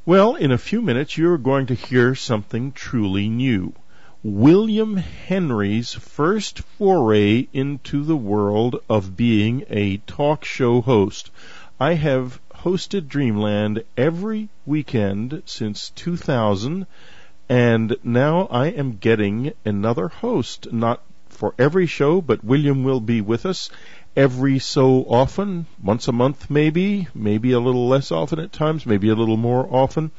Well, in a few minutes you're going to hear something truly new. William Henry's first foray into the world of being a talk show host. I have hosted Dreamland every weekend since 2000, and now I am getting another host, not for every show, but William will be with us every so often, once a month maybe a little less often at times, maybe a little more often,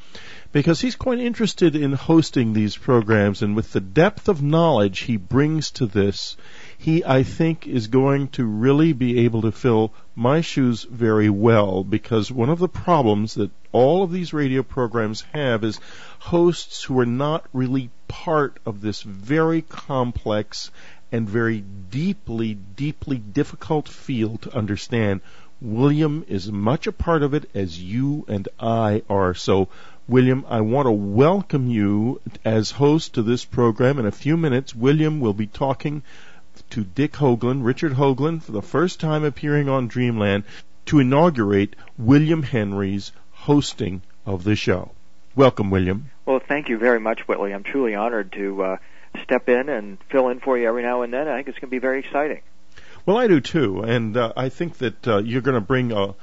because he's quite interested in hosting these programs, and with the depth of knowledge he brings to this, he, I think, is going to really be able to fill my shoes very well, because one of the problems that all of these radio programs have is hosts who are not really part of this very complex and very deeply, deeply difficult field to understand. William is much a part of it as you and I are. So, William, I want to welcome you as host to this program. In a few minutes, William will be talking to Dick Hoagland, Richard Hoagland, for the first time appearing on Dreamland, to inaugurate William Henry's hosting of the show. Welcome, William. Well, thank you very much, Whitley. I'm truly honored to step in and fill in for you every now and then. I think it's going to be very exciting. Well, I do too, and I think that you're going to bring a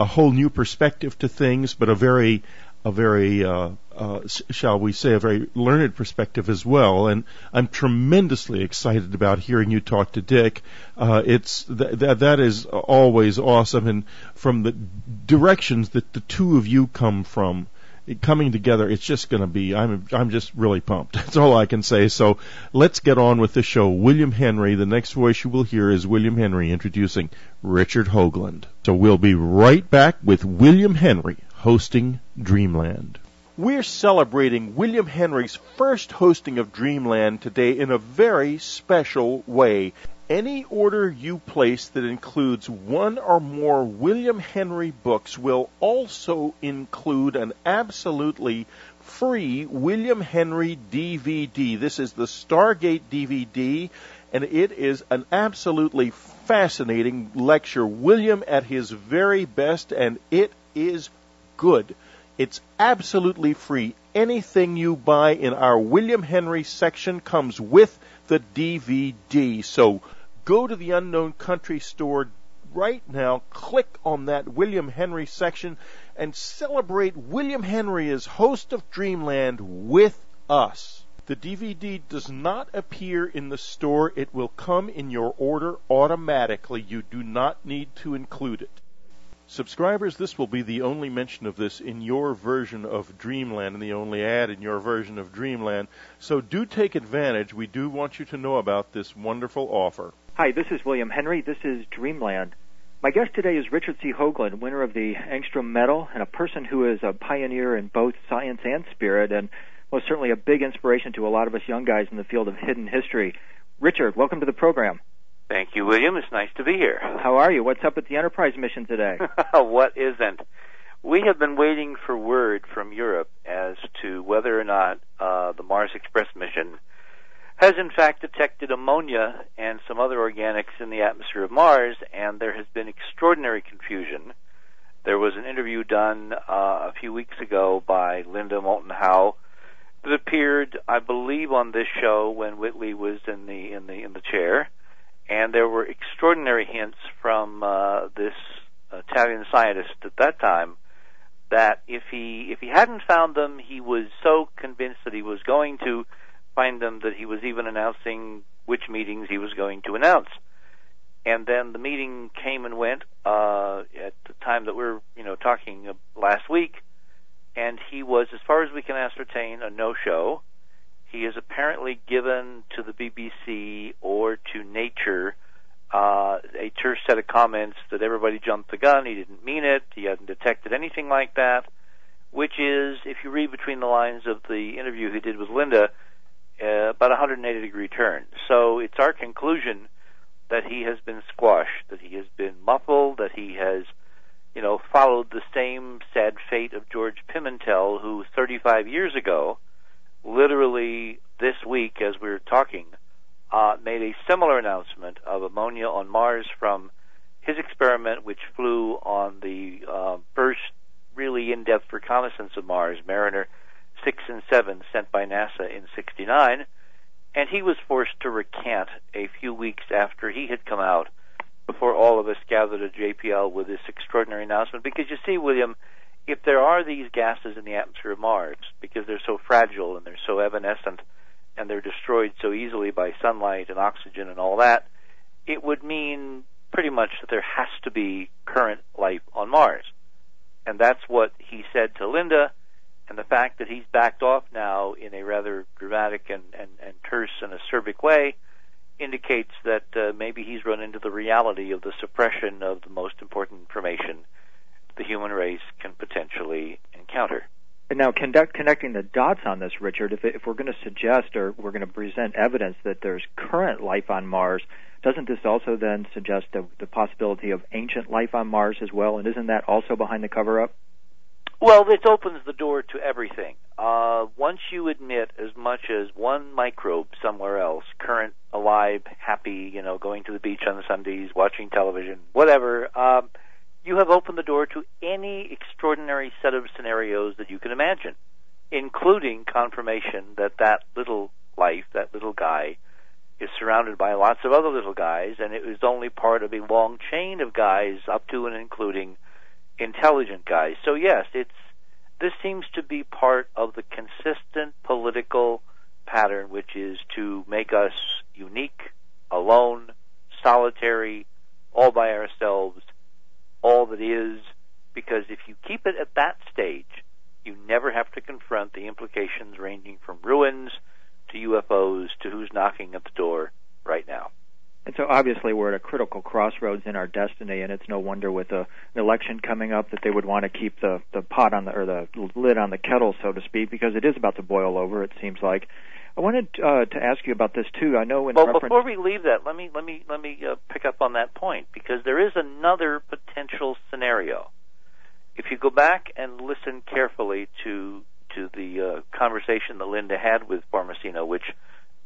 whole new perspective to things, but a very shall we say, a very learned perspective as well. And I'm tremendously excited about hearing you talk to Dick. That is always awesome, and from the directions that the two of you come from, coming together, it's just going to be, I'm just really pumped. That's all I can say. So let's get on with the show. William Henry, the next voice you will hear is William Henry introducing Richard Hoagland. So we'll be right back with William Henry hosting Dreamland. We're celebrating William Henry's first hosting of Dreamland today in a very special way. Any order you place that includes one or more William Henry books will also include an absolutely free William Henry DVD. This is the Stargate DVD, and it is an absolutely fascinating lecture. William at his very best, and it is good. It's absolutely free. Anything you buy in our William Henry section comes with the DVD. So go to the Unknown Country store right now, click on that William Henry section, and celebrate William Henry as host of Dreamland with us. The DVD does not appear in the store. It will come in your order automatically. You do not need to include it. Subscribers, this will be the only mention of this in your version of Dreamland and the only ad in your version of Dreamland. So do take advantage. We do want you to know about this wonderful offer. Hi, this is William Henry. This is Dreamland. My guest today is Richard C. Hoagland, winner of the Engstrom Medal, and a person who is a pioneer in both science and spirit, and most certainly a big inspiration to a lot of us young guys in the field of hidden history. Richard, welcome to the program. Thank you, William. It's nice to be here. How are you? What's up with the Enterprise mission today? What isn't? We have been waiting for word from Europe as to whether or not the Mars Express mission has in fact detected ammonia and some other organics in the atmosphere of Mars, and there has been extraordinary confusion. There was an interview done a few weeks ago by Linda Moulton Howe that appeared, I believe, on this show when Whitley was in the chair. And there were extraordinary hints from this Italian scientist at that time that if he hadn't found them, he was so convinced that he was going to find them that he was even announcing which meetings he was going to announce. And then the meeting came and went at the time that we're talking last week, and he was, as far as we can ascertain, a no-show. He is apparently given to the BBC or to Nature a terse set of comments that everybody jumped the gun. He didn't mean it. He hadn't detected anything like that, which is, if you read between the lines of the interview he did with Linda, about a 180-degree turn. So it's our conclusion that he has been squashed, that he has been muffled, that he has, followed the same sad fate of George Pimentel, who 35 years ago, literally this week as we were talking, made a similar announcement of ammonia on Mars from his experiment, which flew on the first really in-depth reconnaissance of Mars, Mariner 6 and 7, sent by NASA in '69, and he was forced to recant a few weeks after he had come out, before all of us gathered at JPL with this extraordinary announcement. Because you see, William, if there are these gases in the atmosphere of Mars, because they're so fragile and they're so evanescent and they're destroyed so easily by sunlight and oxygen and all that, it would mean pretty much that there has to be current life on Mars. And that's what he said to Linda, and the fact that he's backed off now in a rather dramatic and terse and acerbic way indicates that maybe he's run into the reality of the suppression of the most important information the human race can potentially encounter. And now, connecting the dots on this, Richard, if we're going to suggest or we're going to present evidence that there's current life on Mars, doesn't this also then suggest the possibility of ancient life on Mars as well? And isn't that also behind the cover-up? Well, this opens the door to everything. Once you admit as much as one microbe somewhere else, current, alive, happy, going to the beach on Sundays, watching television, whatever, you have opened the door to any extraordinary set of scenarios that you can imagine, including confirmation that little life, that little guy, is surrounded by lots of other little guys, and it is only part of a long chain of guys up to and including intelligent guys. So yes, this seems to be part of the consistent political pattern, which is to make us unique, alone, solitary, all by ourselves, all that is, because if you keep it at that stage, you never have to confront the implications ranging from ruins to UFOs to who's knocking at the door right now. And so obviously we're at a critical crossroads in our destiny, and it's no wonder with an election coming up that they would want to keep the pot on the lid on the kettle, so to speak, because it is about to boil over, it seems like. I wanted to ask you about this too. I know before we leave that, let me pick up on that point, because there is another potential scenario. If you go back and listen carefully to the conversation that Linda had with Formasino, which,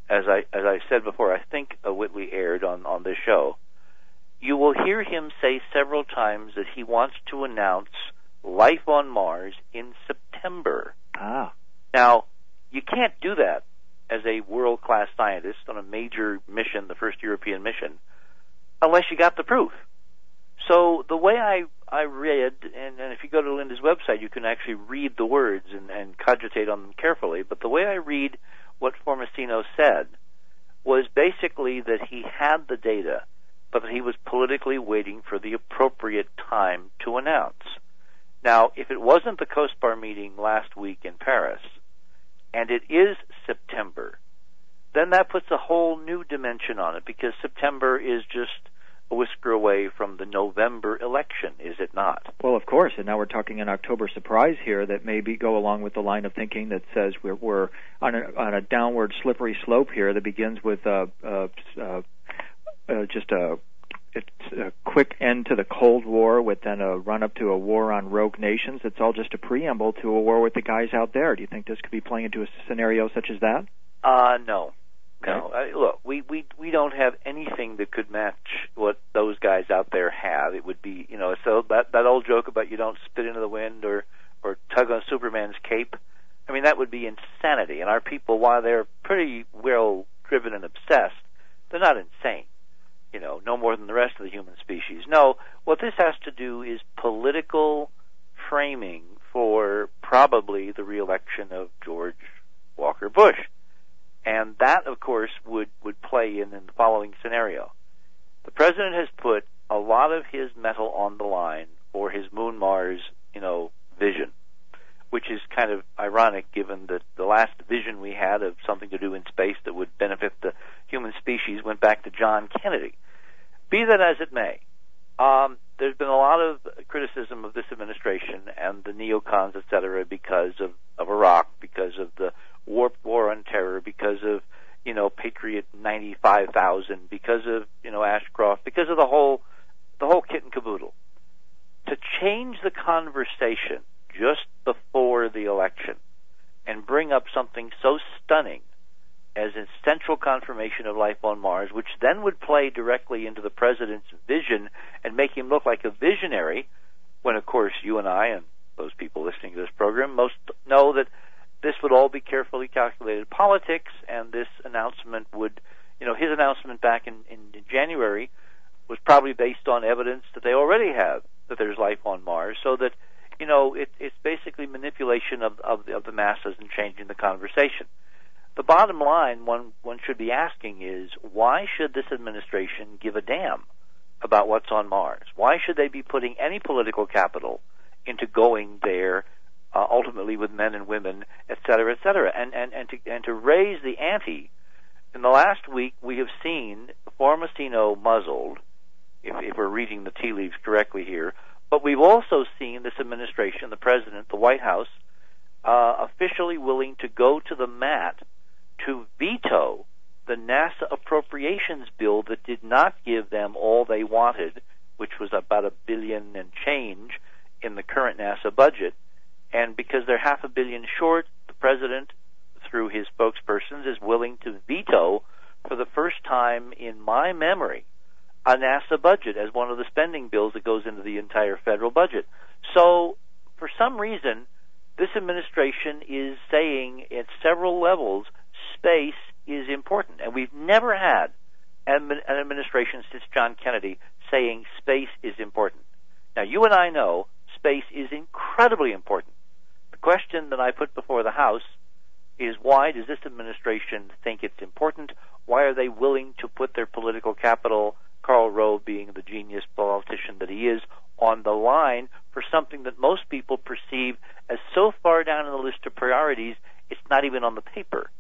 as I said before, I think Whitley aired on this show, you will hear him say several times that he wants to announce life on Mars in September. Now, you can't do that as a world-class scientist on a major mission, the first European mission, unless you got the proof. So the way I read, and if you go to Linda's website, you can actually read the words and cogitate on them carefully, but the way I read what Formasino said was basically that he had the data, but that he was politically waiting for the appropriate time to announce. Now, if it wasn't the COSPAR meeting last week in Paris, and it is September, then that puts a whole new dimension on it, because September is just a whisker away from the November election, is it not? Well, of course, and now we're talking an October surprise here that maybe go along with the line of thinking that says we're on a downward slippery slope here that begins with just a quick end to the Cold War with then a run-up to a war on rogue nations. It's all just a preamble to a war with the guys out there. Do you think this could be playing into a scenario such as that? No. Okay. No. Look, we don't have anything that could match what those guys out there have. It would be, so that old joke about you don't spit into the wind or tug on Superman's cape, I mean, that would be insanity. And our people, while they're pretty well driven and obsessed, they're not insane. No more than the rest of the human species. No, what this has to do is political framing for probably the re-election of George Walker Bush. And that, of course, would play in the following scenario. The president has put a lot of his metal on the line for his Moon Mars, vision, which is kind of ironic given that the last vision we had of something to do in space that would benefit the human species went back to John Kennedy. Be that as it may, there's been a lot of criticism of this administration and the neocons, et cetera, because of Iraq, because of the war on terror, because of, Patriot 95,000, because of, Ashcroft, because of the whole kit and caboodle. To change the conversation just before the election and bring up something so stunning as a central confirmation of life on Mars, which then would play directly into the president's vision and make him look like a visionary, when, of course, you and I and those people listening to this program, most know that this would all be carefully calculated politics, and this announcement would, his announcement back in January was probably based on evidence that they already have that there's life on Mars, so that, it's basically manipulation of the masses and changing the conversation. The bottom line one should be asking is, why should this administration give a damn about what's on Mars? Why should they be putting any political capital into going there, ultimately with men and women, et cetera, and to raise the ante? In the last week, we have seen Formosino muzzled, if we're reading the tea leaves correctly here, but we've also seen this administration, the president, the White House, officially willing to go to the mat to veto the NASA appropriations bill that did not give them all they wanted, which was about $1 billion and change in the current NASA budget. And because they're $500 million short, the president, through his spokespersons, is willing to veto, for the first time in my memory, a NASA budget as one of the spending bills that goes into the entire federal budget. So, for some reason, this administration is saying at several levels space is important. And we've never had an administration since John Kennedy saying space is important. Now, you and I know space is incredibly important. The question that I put before the House is, why does this administration think it's important? Why are they willing to put their political capital, Karl Rove being the genius politician that he is, on the line for something that most people perceive as so far down in the list of priorities it's not even on the paper?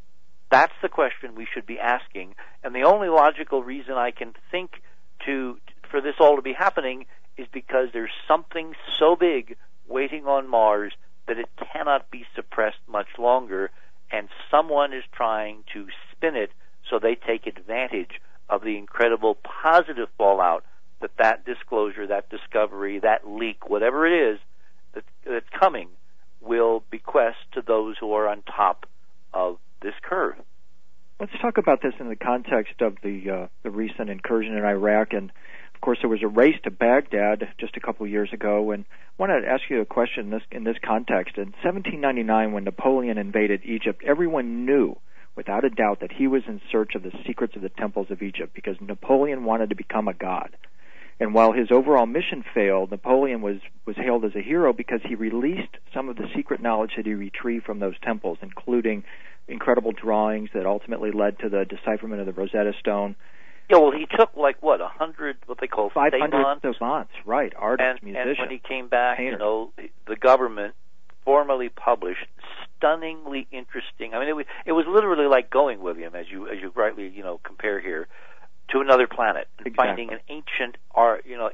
That's the question we should be asking, and the only logical reason I can think for this all to be happening is because there's something so big waiting on Mars that it cannot be suppressed much longer, and someone is trying to spin it so they take advantage of the incredible positive fallout that disclosure, that discovery, that leak, whatever it is that's coming, will bequest to those who are on top of this curve. Let's talk about this in the context of the recent incursion in Iraq. And, of course, there was a race to Baghdad just a couple of years ago. And I want to ask you a question in this context. In 1799, when Napoleon invaded Egypt, everyone knew without a doubt that he was in search of the secrets of the temples of Egypt, because Napoleon wanted to become a god. And while his overall mission failed, Napoleon was hailed as a hero because he released some of the secret knowledge that he retrieved from those temples, including incredible drawings that ultimately led to the decipherment of the Rosetta Stone. Yeah, well, he took 100, what they call 500 savants, right, artists, musicians. And when he came back, painters. The government formally published stunningly interesting. I mean, it was literally like going, William, as you rightly compare here, to another planet and exactly. finding an ancient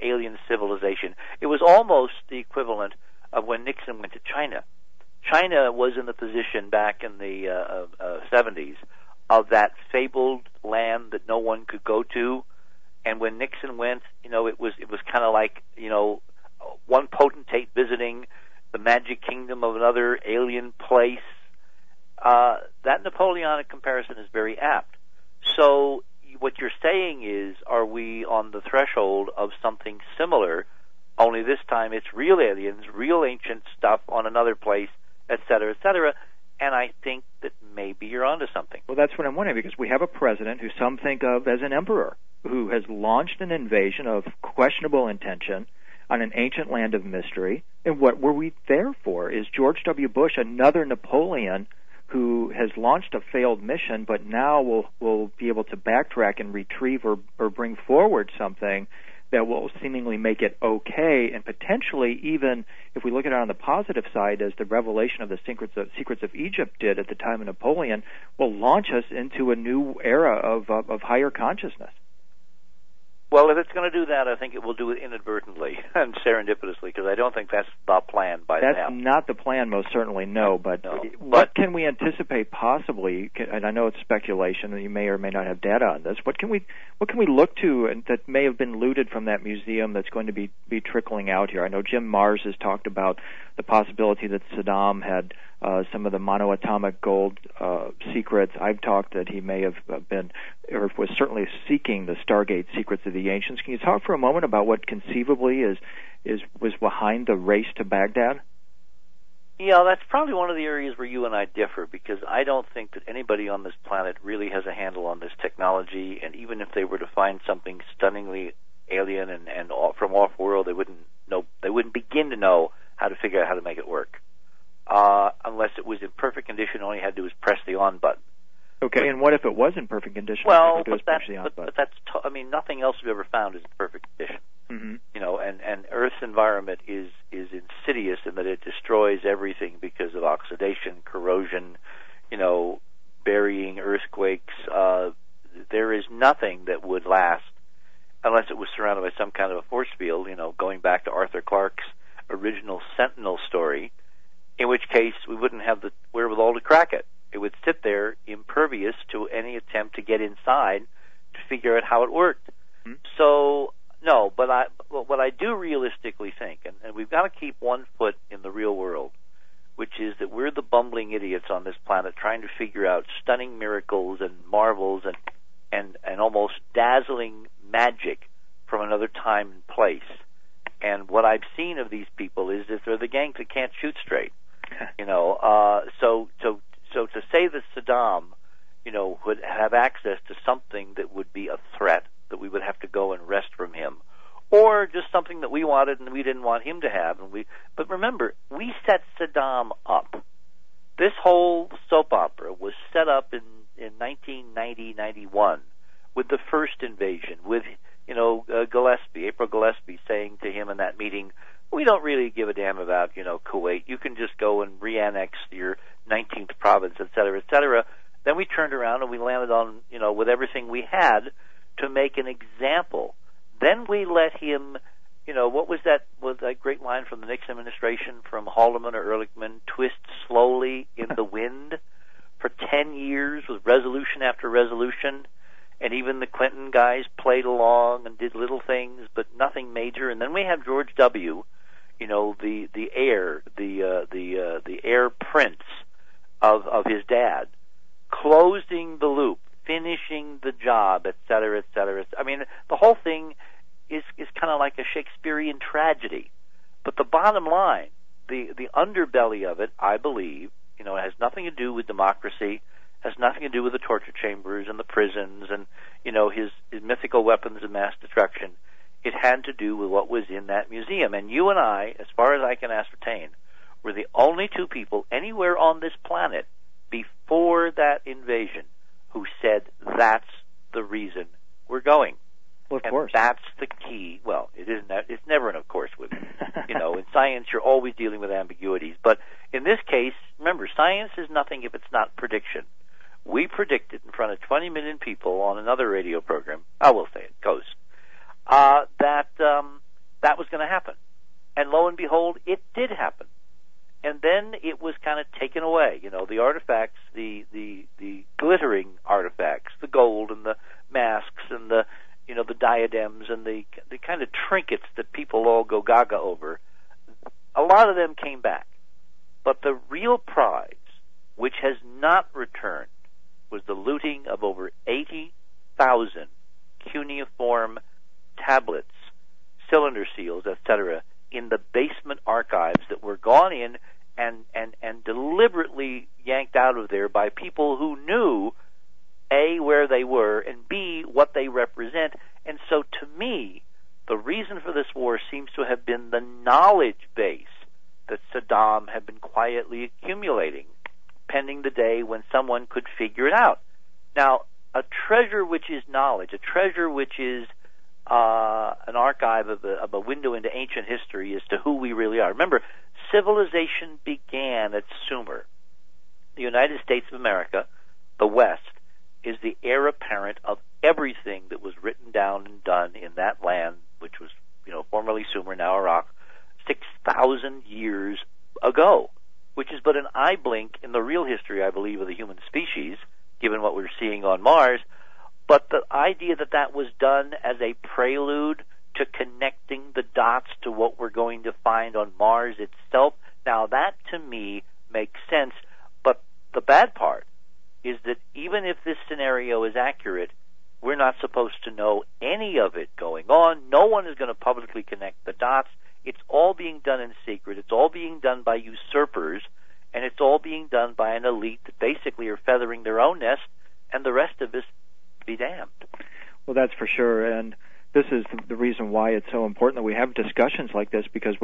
alien civilization. It was almost the equivalent of when Nixon went to China. China was in the position back in the 70s of that fabled land that no one could go to, and when Nixon went, it was kind of like one potentate visiting the magic kingdom of another alien place. That Napoleonic comparison is very apt. So what you're saying is, are we on the threshold of something similar, only this time it's real aliens, real ancient stuff on another place, et cetera, and I think that maybe you're onto something. Well, that's what I'm wondering, because we have a president who some think of as an emperor, who has launched an invasion of questionable intention on an ancient land of mystery. And what were we there for? Is George W. Bush another Napoleon who has launched a failed mission, but now will be able to backtrack and retrieve or bring forward something that will seemingly make it okay, and potentially, even if we look at it on the positive side, as the revelation of the secrets of Egypt did at the time of Napoleon, will launch us into a new era of higher consciousness? Well, if it's going to do that, I think it will do it inadvertently and serendipitously, because I don't think that's the plan by now. That's not the plan, most certainly, no. But what can we anticipate possibly, and I know it's speculation, and you may or may not have data on this, what can we look to that may have been looted from that museum that's going to be trickling out here? I know Jim Mars has talked about the possibility that Saddam had some of the monoatomic gold secrets. I've talked that he may have been, or was certainly seeking the Stargate secrets of the ancients. Can you talk for a moment about what conceivably was behind the race to Baghdad? Yeah, that's probably one of the areas where you and I differ, because I don't think that anybody on this planet really has a handle on this technology, and even if they were to find something stunningly alien and from off-world, they wouldn't begin to know how to figure out how to make it work. Unless it was in perfect condition, all you had to do was press the on button. Okay, and what if it was in perfect condition? Well, but that's nothing else we've ever found is in perfect condition. Mm-hmm. And Earth's environment is insidious in that it destroys everything because of oxidation, corrosion, burying, earthquakes. There is nothing that would last unless it was surrounded by some kind of a force field, going back to Arthur Clarke's original Sentinel story, in which case we wouldn't have the wherewithal to crack it. It would sit there impervious to any attempt to get inside to figure out how it worked. Mm-hmm. So, no, but what I do realistically think, and we've got to keep one foot in the real world, which is that we're the bumbling idiots on this planet trying to figure out stunning miracles and marvels and almost dazzling magic from another time and place. And what I've seen of these people is that they're the gangs that can't shoot straight. So to say that Saddam, would have access to something that would be a threat, that we would have to go and wrest from him, or just something that we wanted and we didn't want him to have, but remember, we set Saddam up. This whole soap opera was set up in 1990-91 with the first invasion, with April Gillespie saying to him in that meeting, we don't really give a damn about, Kuwait. You can just go and re-annex your 19th province, et cetera, et cetera. Then we turned around and we landed on, with everything we had to make an example. Then we let him, what was that great line from the Nixon administration, from Haldeman or Ehrlichman, twist slowly in the wind for 10 years with resolution after resolution. And even the Clinton guys played along and did little things, but nothing major. And then we have George W., the heir prince of his dad, closing the loop, finishing the job, et cetera, et cetera. I mean, the whole thing is kind of like a Shakespearean tragedy. But the bottom line, the underbelly of it, I believe, it has nothing to do with democracy, has nothing to do with the torture chambers and the prisons and, his mythical weapons of mass destruction. It had to do with what was in that museum. And you and I, as far as I can ascertain, were the only two people anywhere on this planet before that invasion who said that's the reason we're going. Well, of course. That's the key. Well, it isn't. It's never an of course with in science you're always dealing with ambiguities. But in this case, remember, science is nothing if it's not prediction. We predicted in front of 20 million people on another radio program, I will say it, Ghost, that was going to happen. And lo and behold, it did happen. And then it was kind of taken away. The artifacts, the glittering artifacts, the gold and the masks and the diadems and the kind of trinkets that people all go gaga over, a lot of them came back. But the real prize, which has not returned, was the looting of over 80,000 cuneiform tablets, cylinder seals, etc., in the basement archives that were gone in and deliberately yanked out of there by people who knew, A, where they were, and B, what they represent. And so to me, the reason for this war seems to have been the knowledge base that Saddam had been quietly accumulating, pending the day when someone could figure it out. Now, a treasure which is knowledge, a treasure which is an archive of a window into ancient history as to who we really are. Remember, civilization began at Sumer. The United States of America, the West, is the heir apparent of everything that was written down and done in that land, which was, formerly Sumer, now Iraq, 6,000 years ago, which is but an eye blink in the real history, I believe, of the human species, given what we're seeing on Mars. But the idea that was done as a prelude to connecting the dots to what we're going to find on Mars itself, now that to me makes sense. But the bad part is that even if this scenario is accurate, we're not supposed to know any of it going on. No one is going to publicly connect the dots. It's all being done in secret. It's all being done by usurpers it's all being done by an elite that basically are feathering their own nest, and the rest of us be damned. Well, that's for sure, and this is the reason why it's so important that we have discussions like this, because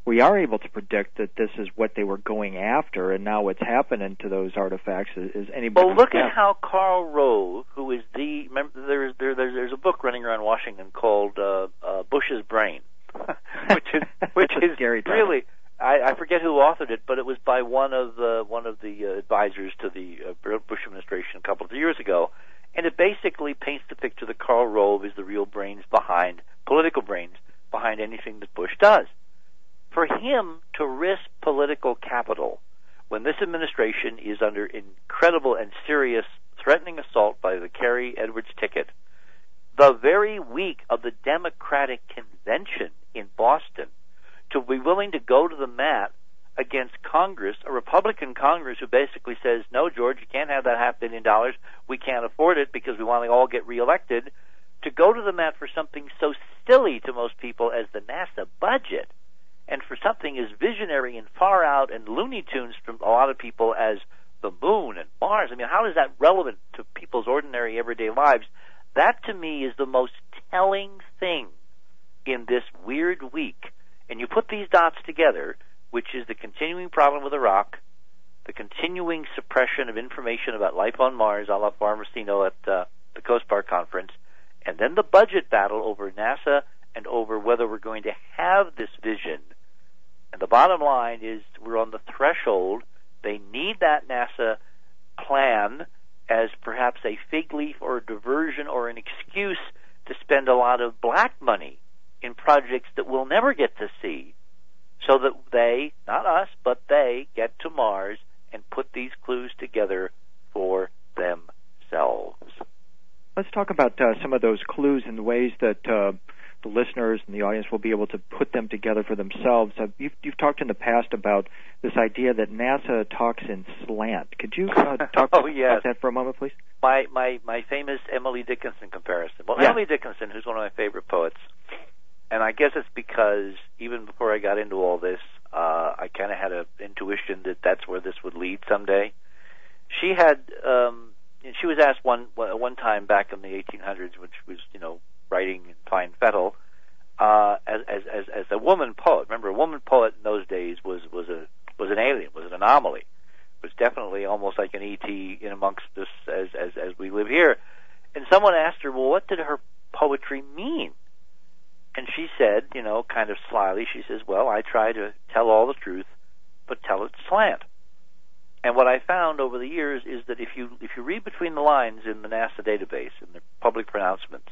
we are able to predict that this is what they were going after, and now what's happening to those artifacts is anybody. Well, look at how Karl Rove, who is remember there's a book running around Washington called Bush's Brain, which is scary really. I forget who authored it, but it was by one of the advisors to the Bush administration a couple of years ago, and it basically paints the picture that Karl Rove is the real political brains behind anything that Bush does. For him to risk political capital when this administration is under incredible and serious threatening assault by the Kerry Edwards ticket, the very week of the Democratic convention in Boston, to be willing to go to the mat against Congress, a Republican Congress who basically says, no, George, you can't have that $500 billion. We can't afford it because we want to all get reelected. To go to the mat for something so silly to most people as the NASA budget, and for something as visionary and far out and Looney Tunes from a lot of people as the moon and Mars. I mean, how is that relevant to people's ordinary everyday lives? That, to me, is the most telling thing in this weird week. And you put these dots together, which is the continuing problem with Iraq, the continuing suppression of information about life on Mars, a la Farmasino at the Coast Guard Conference, and then the budget battle over NASA and over whether we're going to have this vision. And the bottom line is we're on the threshold. They need that NASA plan as perhaps a fig leaf or a diversion or an excuse to spend a lot of black money in projects that we'll never get to see, so that they, not us, but they get to Mars and put these clues together for themselves. Let's talk about some of those clues and the ways that the listeners and the audience will be able to put them together for themselves. You've talked in the past about this idea that NASA talks in slant. Could you talk about that for a moment, please? My famous Emily Dickinson comparison. Well, yeah. Emily Dickinson, who's one of my favorite poets, and I guess it's because even before I got into all this, I kind of had an intuition that that's where this would lead someday. She had, she was asked one time back in the 1800s, which was, writing in fine fettle, as a woman poet. Remember, a woman poet in those days was an alien, was an anomaly. It was definitely almost like an ET in amongst us as we live here. And someone asked her, well, what did her poetry mean? And she said, kind of slyly, she says, well, I try to tell all the truth, but tell it slant. And what I found over the years is that if you read between the lines in the NASA database, in the public pronouncements,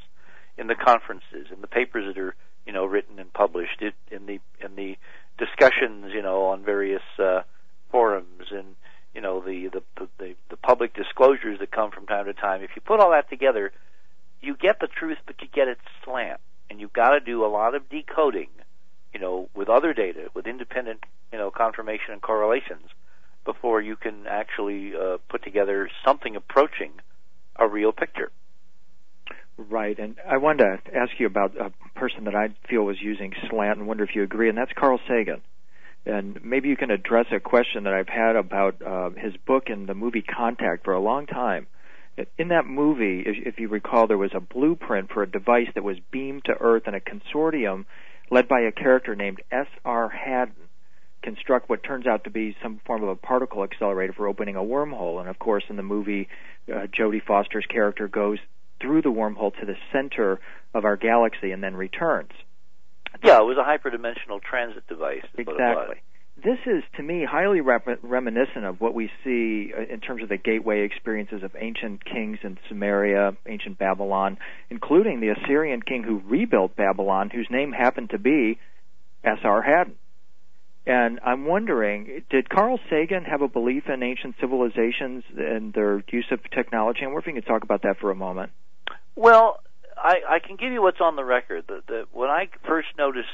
in the conferences, in the papers that are, written and published, in the discussions, on various forums, and the public disclosures that come from time to time, if you put all that together, you get the truth, but you get it slant. And you've got to do a lot of decoding, with other data, with independent, confirmation and correlations, before you can actually put together something approaching a real picture. Right, and I wanted to ask you about a person that I feel was using slant and wonder if you agree, and that's Carl Sagan. And maybe you can address a question that I've had about his book and the movie Contact for a long time. In that movie, if you recall, there was a blueprint for a device that was beamed to Earth, and a consortium led by a character named S.R. Haddon construct what turns out to be some form of a particle accelerator for opening a wormhole. And, of course, in the movie, Jodie Foster's character goes through the wormhole to the center of our galaxy and then returns. Yeah, it was a hyperdimensional transit device. Exactly. This is, to me, highly reminiscent of what we see in terms of the gateway experiences of ancient kings in Sumeria, ancient Babylon, including the Assyrian king who rebuilt Babylon, whose name happened to be S.R. Haddon. And I'm wondering, did Carl Sagan have a belief in ancient civilizations and their use of technology? I wonder if you could talk about that for a moment. Well, I can give you what's on the record. When I first noticed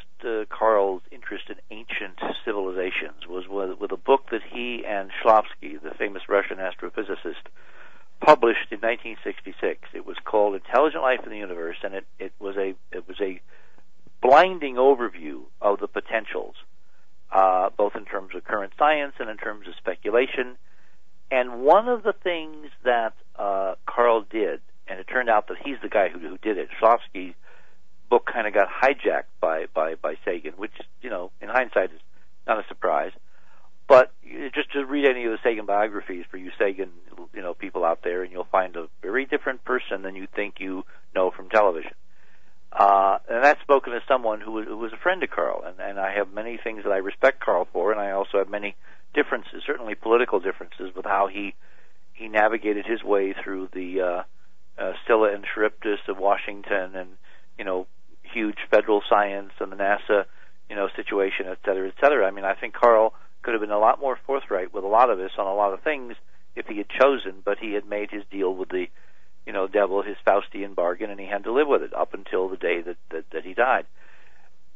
Carl's interest in ancient civilizations was with a book that he and Shklovsky, the famous Russian astrophysicist, published in 1966. It was called Intelligent Life in the Universe, and it was a blinding overview of the potentials. both in terms of current science and in terms of speculation. And one of the things that Carl did, and it turned out that he's the guy who did it. Shklovsky's book kind of got hijacked by Sagan, which, in hindsight is not a surprise. But just to read any of the Sagan biographies for you Sagan, people out there, and you'll find a very different person than you think you know from television. And that's spoken as someone who was a friend of Carl, and I have many things that I respect Carl for, and I also have many differences, certainly political differences, with how he navigated his way through the Scylla and Charybdis of Washington, and huge federal science and the NASA situation, et cetera, et cetera. I mean, I think Carl could have been a lot more forthright with a lot of this on a lot of things if he had chosen, but he had made his deal with the devil, his Faustian bargain, and he had to live with it up until the day that he died.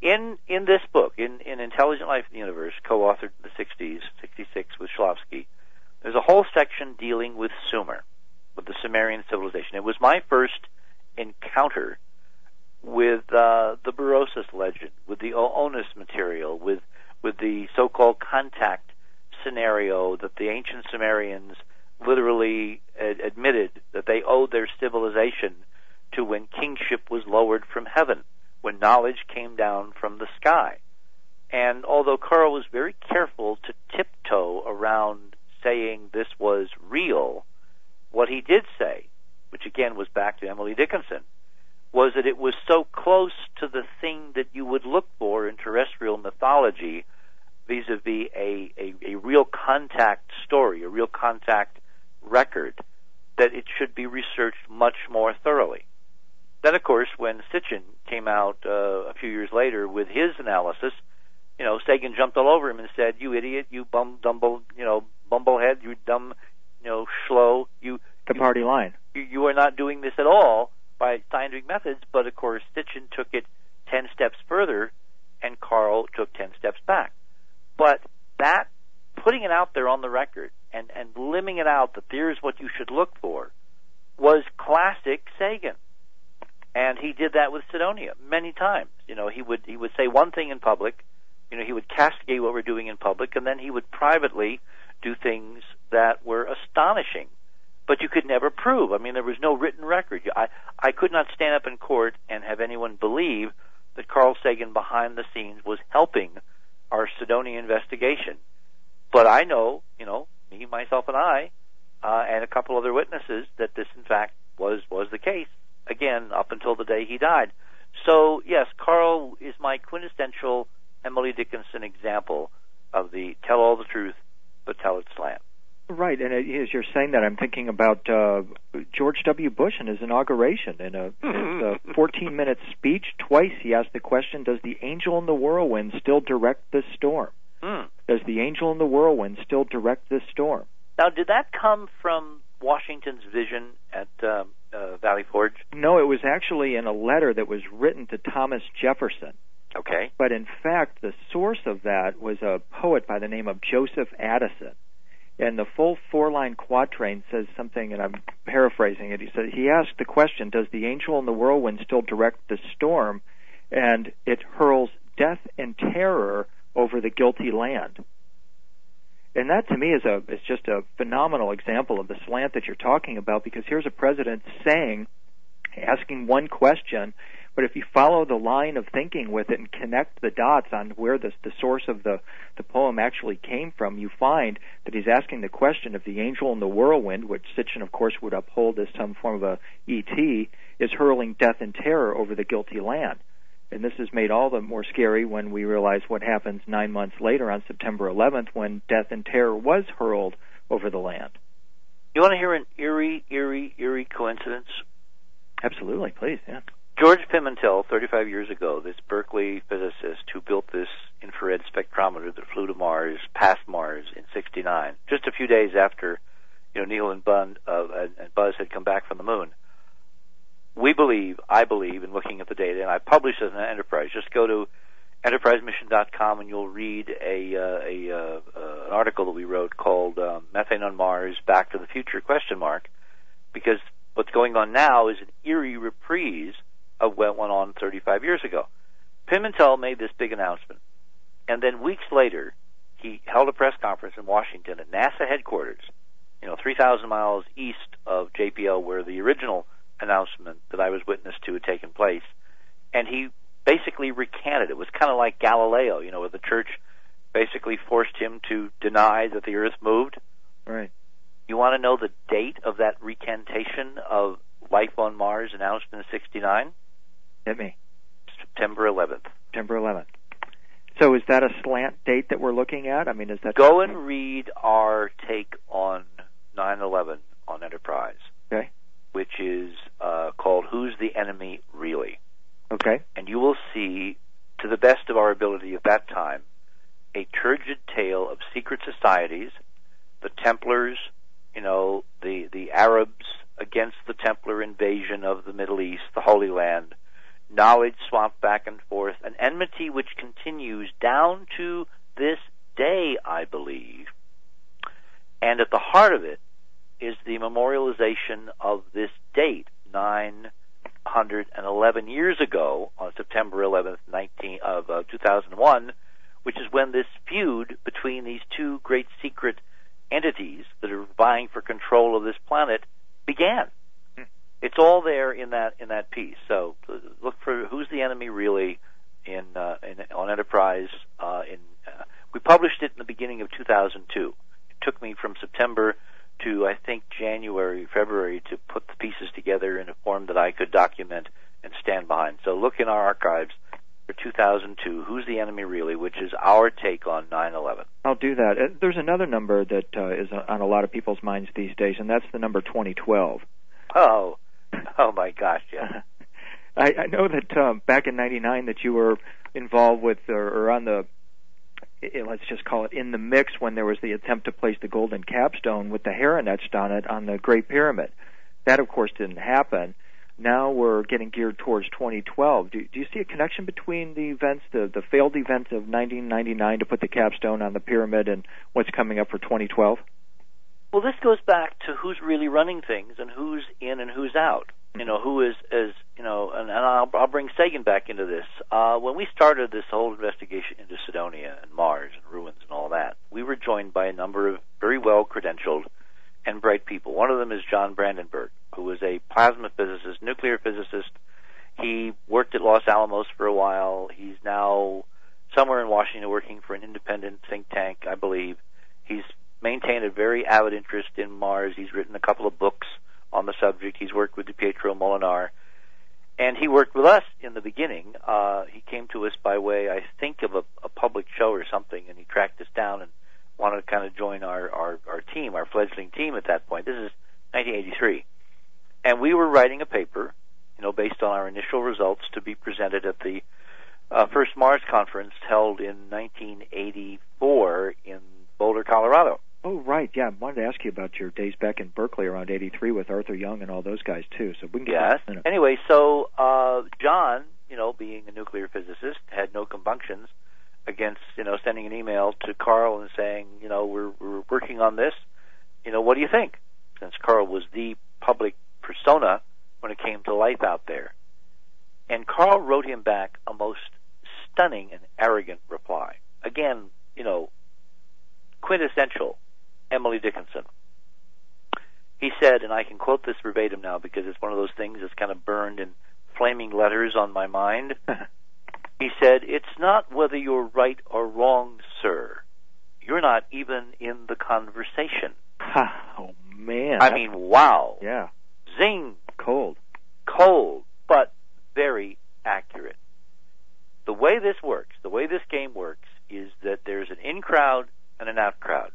In this book, in Intelligent Life in the Universe, co-authored in the 60s, 66 with Shklovsky, there's a whole section dealing with Sumer, with the Sumerian civilization. It was my first encounter with the Berosus legend, with the Onus material, with the so-called contact scenario that the ancient Sumerians literally admitted that they owed their civilization to when kingship was lowered from heaven, when knowledge came down from the sky. And although Carl was very careful to tiptoe around saying this was real, what he did say, which again was back to Emily Dickinson, was that it was so close to the thing that you would look for in terrestrial mythology, vis-a-vis a real contact story, a real contact record, that it should be researched much more thoroughly. Then, of course, when Sitchin came out a few years later with his analysis, Sagan jumped all over him and said, "You idiot, you bumblehead, you dumb, schlo, the party line. You are not doing this at all by scientific methods." But of course, Sitchin took it 10 steps further, and Carl took 10 steps back. But that, putting it out there on the record and limbing it out that here's what you should look for, was classic Sagan. And he did that with Sidonia many times. He would say one thing in public, he would castigate what we're doing in public, and then he would privately do things that were astonishing, but you could never prove. I mean, there was no written record. I could not stand up in court and have anyone believe that Carl Sagan behind the scenes was helping our Sidonia investigation. But I know, me, myself, and I, and a couple other witnesses, that this, in fact, was the case, again, up until the day he died. So, yes, Carl is my quintessential Emily Dickinson example of the tell all the truth, but tell it slant. Right, and as you're saying that, I'm thinking about George W. Bush and his inauguration. In his 14-minute speech, twice he asked the question, does the angel in the whirlwind still direct this storm? Does the angel in the whirlwind still direct this storm? Now, did that come from Washington's vision at Valley Forge? No, it was actually in a letter that was written to Thomas Jefferson. Okay. But in fact, the source of that was a poet by the name of Joseph Addison. And the full 4-line quatrain says something, and I'm paraphrasing it. He said, he asked the question, does the angel in the whirlwind still direct the storm? And it hurls death and terror over the guilty land. And that, to me, is just a phenomenal example of the slant that you're talking about, because here's a president asking one question, but if you follow the line of thinking with it and connect the dots on where the source of the poem actually came from, you find that he's asking the question if the angel in the whirlwind, which Sitchin, of course, would uphold as some form of a ET, is hurling death and terror over the guilty land. And this is made all the more scary when we realize what happens 9 months later on September 11th when death and terror was hurled over the land. You want to hear an eerie coincidence? Absolutely, please, yeah. George Pimentel, 35 years ago, this Berkeley physicist who built this infrared spectrometer that flew to Mars, past Mars in '69, just a few days after Neil and Buzz had come back from the moon. I believe, in looking at the data, and I published it in Enterprise. Just go to enterprisemission.com and you'll read an article that we wrote called "Methane on Mars: Back to the Future?" ? Because what's going on now is an eerie reprise of what went on 35 years ago. Pimentel made this big announcement. And then weeks later, he held a press conference in Washington at NASA headquarters, 3,000 miles east of JPL, where the original announcement that I was witness to had taken place. And he basically recanted. It was kind of like Galileo, where the church basically forced him to deny that the Earth moved. Right. You want to know the date of that recantation of life on Mars announced in '69? Hit me. September 11th. September 11th. So is that a slant date that we're looking at? I mean, is that... Go and read our take on 9/11 on Enterprise. Okay. Which is called Who's the Enemy Really? Okay. And you will see, to the best of our ability at that time, a turgid tale of secret societies, the Templars, the Arabs against the Templar invasion of the Middle East, the Holy Land, knowledge swapped back and forth, an enmity which continues down to this day, I believe. And at the heart of it is the memorialization of this date, 911 years ago, on September 11th, 2001, which is when this feud between these two great secret entities that are vying for control of this planet began. It's all there in that piece. So look for Who's the Enemy Really on Enterprise. We published it in the beginning of 2002. It took me from September to, I think, January, February to put the pieces together in a form that I could document and stand behind. So look in our archives for 2002, Who's the Enemy Really, which is our take on 9/11. I'll do that. There's another number that is on a lot of people's minds these days, and that's the number 2012. Oh my gosh, yeah. I know that back in '99 that you were involved with, or on the, let's just call it, in the mix when there was the attempt to place the golden capstone with the heron etched on it on the Great Pyramid. That, of course, didn't happen. Now we're getting geared towards 2012. Do you see a connection between the events, the failed events of 1999 to put the capstone on the pyramid, and what's coming up for 2012? Well, this goes back to who's really running things and who's in and who's out. Who is and I'll bring Sagan back into this. When we started this whole investigation into Cydonia and Mars and ruins and all that, we were joined by a number of very well-credentialed and bright people. One of them is John Brandenburg, who was a plasma physicist, nuclear physicist. He worked at Los Alamos for a while. He's now somewhere in Washington working for an independent think tank, I believe. He's maintained a very avid interest in Mars. He's written a couple of books on the subject. He's worked with DiPietro Molinar. And he worked with us in the beginning. He came to us by way, I think, of a public show or something, and he tracked us down and wanted to kind of join our team, our fledgling team at that point. This is 1983. And we were writing a paper, based on our initial results to be presented at the first Mars conference held in 1984 in Boulder, Colorado. Oh, right, yeah. I wanted to ask you about your days back in Berkeley around 83 with Arthur Young and all those guys, too. So we can yes. Anyway, so John, being a nuclear physicist, had no compunctions against, sending an email to Carl and saying, we're working on this. What do you think? Since Carl was the public persona when it came to life out there. And Carl wrote him back a most stunning and arrogant reply. Again, quintessential Emily Dickinson. He said, and I can quote this verbatim now because it's one of those things that's kind of burned in flaming letters on my mind. He said, "It's not whether you're right or wrong, sir. You're not even in the conversation." Oh, man. I mean, wow. Yeah. Zing. Cold, but very accurate. The way this works, the way this game works, is that there's an in crowd and an out crowd.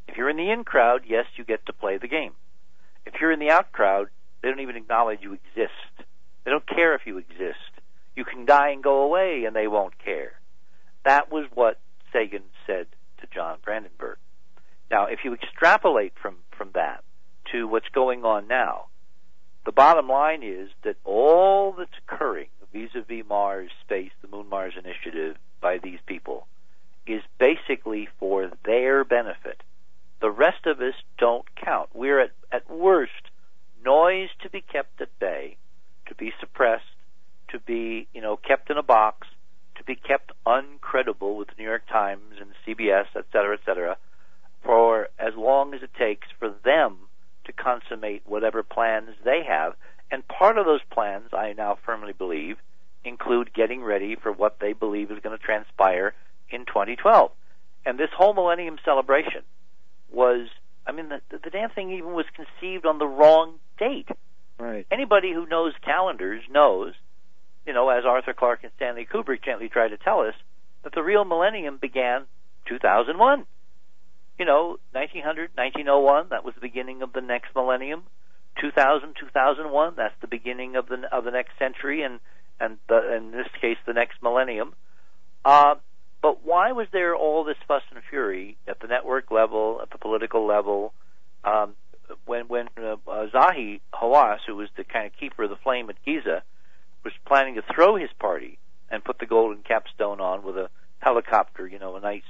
If you're in the in crowd, yes, you get to play the game. If you're in the out crowd, they don't even acknowledge you exist. They don't care if you exist. You can die and go away, and they won't care. That was what Sagan said to John Brandenburg. Now, if you extrapolate from that to what's going on now, the bottom line is that all that's occurring vis-a-vis Mars space, the Moon Mars Initiative, by these people, is basically for their benefit. The rest of us don't count. We're at worst noise to be kept at bay, to be suppressed, to be, kept in a box, to be kept uncredible with the New York Times and CBS, et cetera, for as long as it takes for them to consummate whatever plans they have. And part of those plans, I now firmly believe, include getting ready for what they believe is going to transpire in 2012. And this whole Millennium celebration was, I mean, the damn thing even was conceived on the wrong date. Right. Anybody who knows calendars knows, you know, as Arthur Clarke and Stanley Kubrick gently tried to tell us, that the real millennium began 2001. You know, 1900, 1901, that was the beginning of the next millennium. 2000, 2001, that's the beginning of the next century, and in this case, the next millennium. But why was there all this fuss and fury at the network level, at the political level, when Zahi Hawass, who was the kind of keeper of the flame at Giza, was planning to throw his party and put the golden capstone on with a helicopter, you know, a nice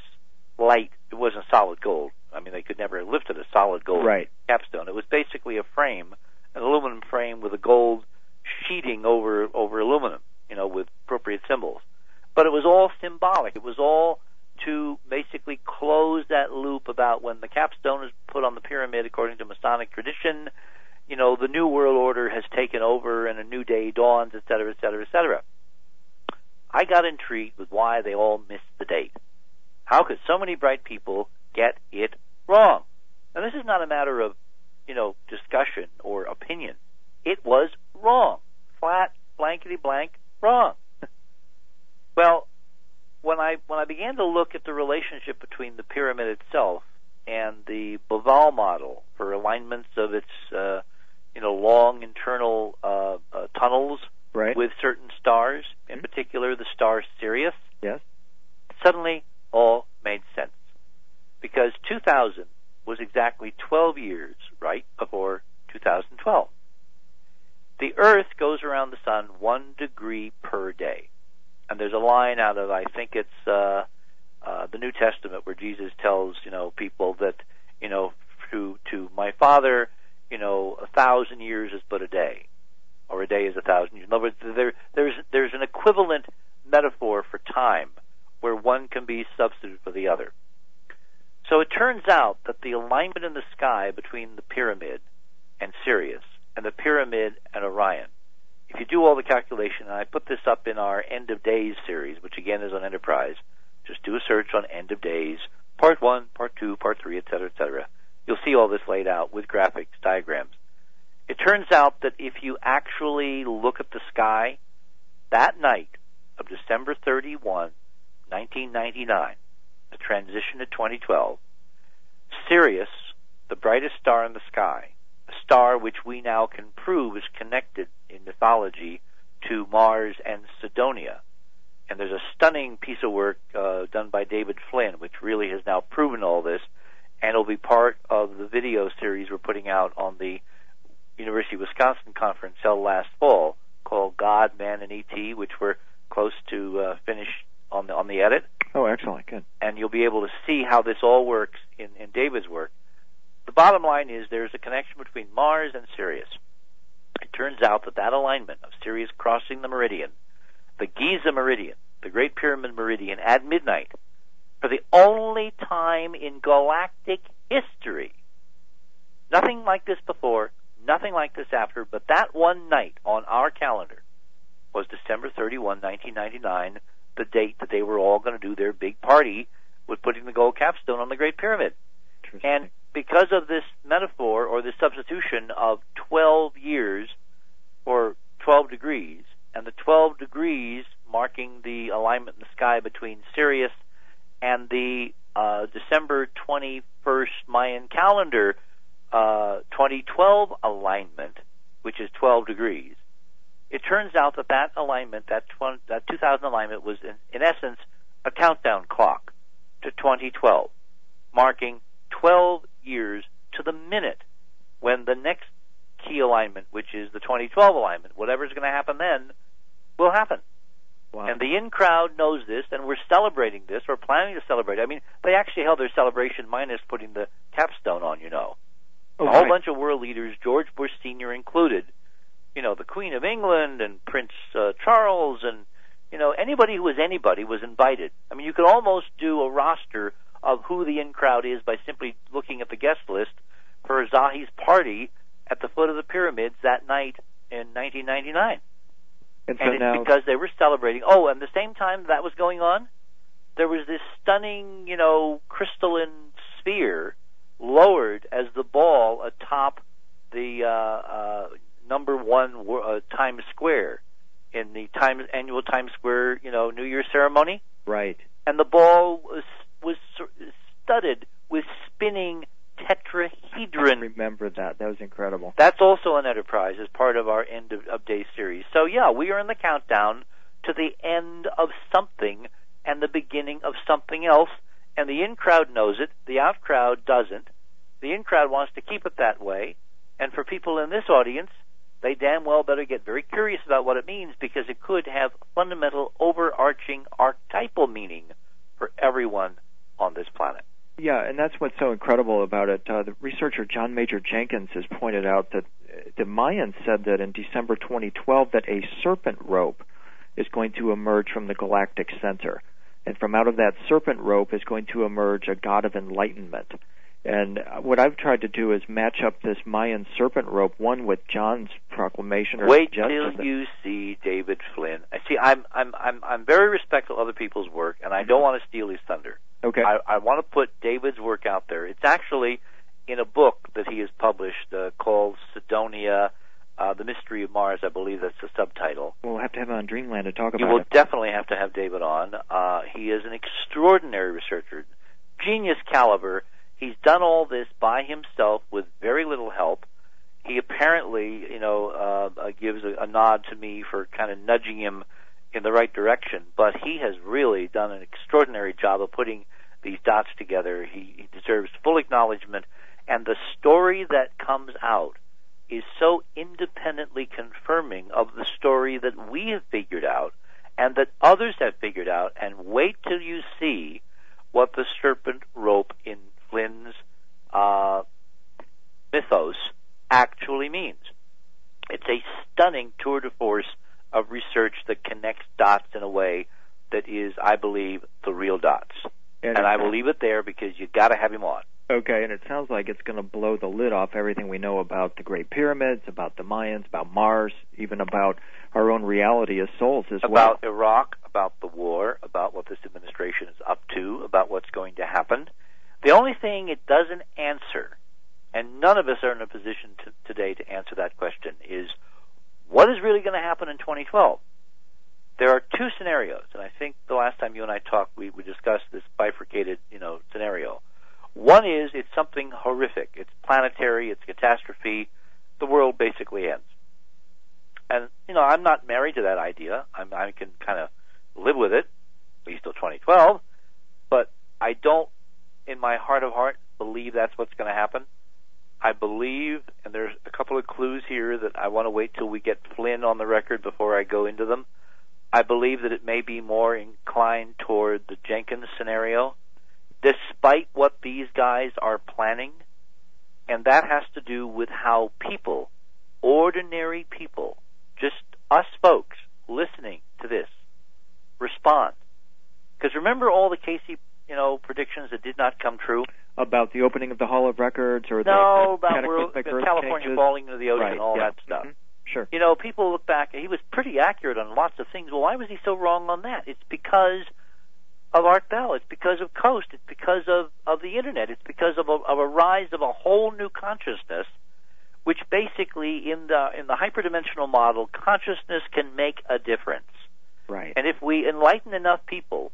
light. It wasn't solid gold. I mean, they could never have lifted a solid gold capstone. It was basically a frame, an aluminum frame with a gold sheeting over aluminum, you know, with appropriate symbols. But it was all symbolic. It was all to basically close that loop about when the capstone is put on the pyramid according to Masonic tradition, you know, the New World Order has taken over and a new day dawns, et cetera, et cetera, et cetera. I got intrigued with why they all missed the date. How could so many bright people get it wrong? Now, this is not a matter of, you know, discussion or opinion. It was wrong. Flat, blankety blank, wrong. Well, when I began to look at the relationship between the pyramid itself and the Boval model for alignments of its, you know, long internal tunnels with certain stars, in particular the star Sirius, suddenly all made sense. Because 2000 was exactly 12 years, right, before 2012. The Earth goes around the Sun 1 degree per day. And there's a line out of, I think it's the New Testament, where Jesus tells, you know, people that, you know, to my Father, you know, 1,000 years is but a day, or a day is 1,000 years. In other words, there's an equivalent metaphor for time where one can be substituted for the other. So it turns out that the alignment in the sky between the pyramid and Sirius and the pyramid and Orion, if you do all the calculation, and I put this up in our End of Days series, which again is on Enterprise, just do a search on End of Days, Part 1, Part 2, Part 3, etc., etc. You'll see all this laid out with graphics, diagrams. It turns out that if you actually look at the sky, that night of December 31, 1999, the transition to 2012, Sirius, the brightest star in the sky, a star which we now can prove is connected in mythology to Mars and Sidonia. And there's a stunning piece of work done by David Flynn, which really has now proven all this, and it'll be part of the video series we're putting out on the University of Wisconsin conference held last fall called God, Man, and E.T., which we're close to finish on the edit. Oh, excellent. Good. And you'll be able to see how this all works in David's work. The bottom line is there's a connection between Mars and Sirius. It turns out that alignment of Sirius crossing the meridian, the Giza meridian, the Great Pyramid meridian, at midnight, for the only time in galactic history, nothing like this before, nothing like this after, but that one night on our calendar was December 31, 1999, the date that they were all going to do their big party with putting the gold capstone on the Great Pyramid. And because of this metaphor, or this substitution of 12 years or 12 degrees, and the 12 degrees marking the alignment in the sky between Sirius and the December 21st Mayan calendar 2012 alignment, which is 12 degrees, it turns out that alignment, that 2000 alignment, was in essence a countdown clock to 2012, marking 12 years to the minute when the next key alignment, which is the 2012 alignment, whatever's going to happen then, will happen. Wow. And the in-crowd knows this, and we're celebrating this, or planning to celebrate. I mean, they actually held their celebration minus putting the capstone on, you know. Oh, a whole bunch of world leaders, George Bush Sr. included, you know, the Queen of England and Prince Charles and, anybody who was anybody was invited. I mean, you could almost do a roster of who the in-crowd is by simply looking at the guest list for Zahi's party at the foot of the pyramids that night in 1999. And it's because they were celebrating. Oh, and the same time that was going on, there was this stunning, crystalline sphere lowered as the ball atop the number one Times Square in the annual Times Square, New Year ceremony. Right. And the ball was studded with spinning tetrahedron. I remember that. That was incredible. That's also an enterprise as part of our end of day series. So, yeah, we are in the countdown to the end of something and the beginning of something else, and the in-crowd knows it, the out-crowd doesn't. The in-crowd wants to keep it that way, and for people in this audience, they damn well better get very curious about what it means, because it could have fundamental, overarching, archetypal meaning for everyone on this planet. Yeah, and that's what's so incredible about it. The researcher John Major Jenkins has pointed out that the Mayans said that in December 2012 that a serpent rope is going to emerge from the galactic center. And from out of that serpent rope is going to emerge a god of enlightenment. And what I've tried to do is match up this Mayan serpent rope, one with John's proclamation. Wait till you see David Flynn. See, I'm very respectful of other people's work, and I don't want to steal his thunder. Okay. I want to put David's work out there. It's actually in a book that he has published called Sidonia, The Mystery of Mars. I believe that's the subtitle. We'll have to have him on Dreamland to talk about it. You will definitely have to have David on. He is an extraordinary researcher, genius caliber. He's done all this by himself with very little help. He apparently, gives a nod to me for kind of nudging him in the right direction, but he has really done an extraordinary job of putting these dots together. He deserves full acknowledgement, and the story that comes out is so independently confirming of the story that we have figured out and that others have figured out, and wait till you see what the serpent rope in Flynn's mythos actually means. It's a stunning tour de force of research that connects dots in a way that is, I believe, the real dots. And I will leave it there because you got to have him on. Okay, and it sounds like it's going to blow the lid off everything we know about the Great Pyramids, about the Mayans, about Mars, even about our own reality as souls as well. About Iraq, about the war, about what this administration is up to, about what's going to happen. The only thing it doesn't answer, and none of us are in a position today to answer that question, is what is really going to happen in 2012? There are two scenarios, and I think the last time you and I talked, we discussed this bifurcated, scenario. One is it's something horrific. It's planetary. It's catastrophe. The world basically ends. And, I'm not married to that idea. I can kind of live with it, at least till 2012, but I don't, in my heart of heart, believe that's what's going to happen. I believe, and there's a couple of clues here that I want to wait till we get Flynn on the record before I go into them. I believe that it may be more inclined toward the Jenkins scenario, despite what these guys are planning, and that has to do with how people, ordinary people, just us folks listening to this, respond. Because remember all the Casey, predictions that did not come true? About the opening of the Hall of Records or about California California falling into the ocean, right, all yeah. that stuff. Sure. People look back, he was pretty accurate on lots of things. Well, why was he so wrong on that? It's because of Art Bell. It's because of Coast. It's because of the Internet. It's because of a rise of a whole new consciousness, which basically, in the hyperdimensional model, consciousness can make a difference. Right. And if we enlighten enough people,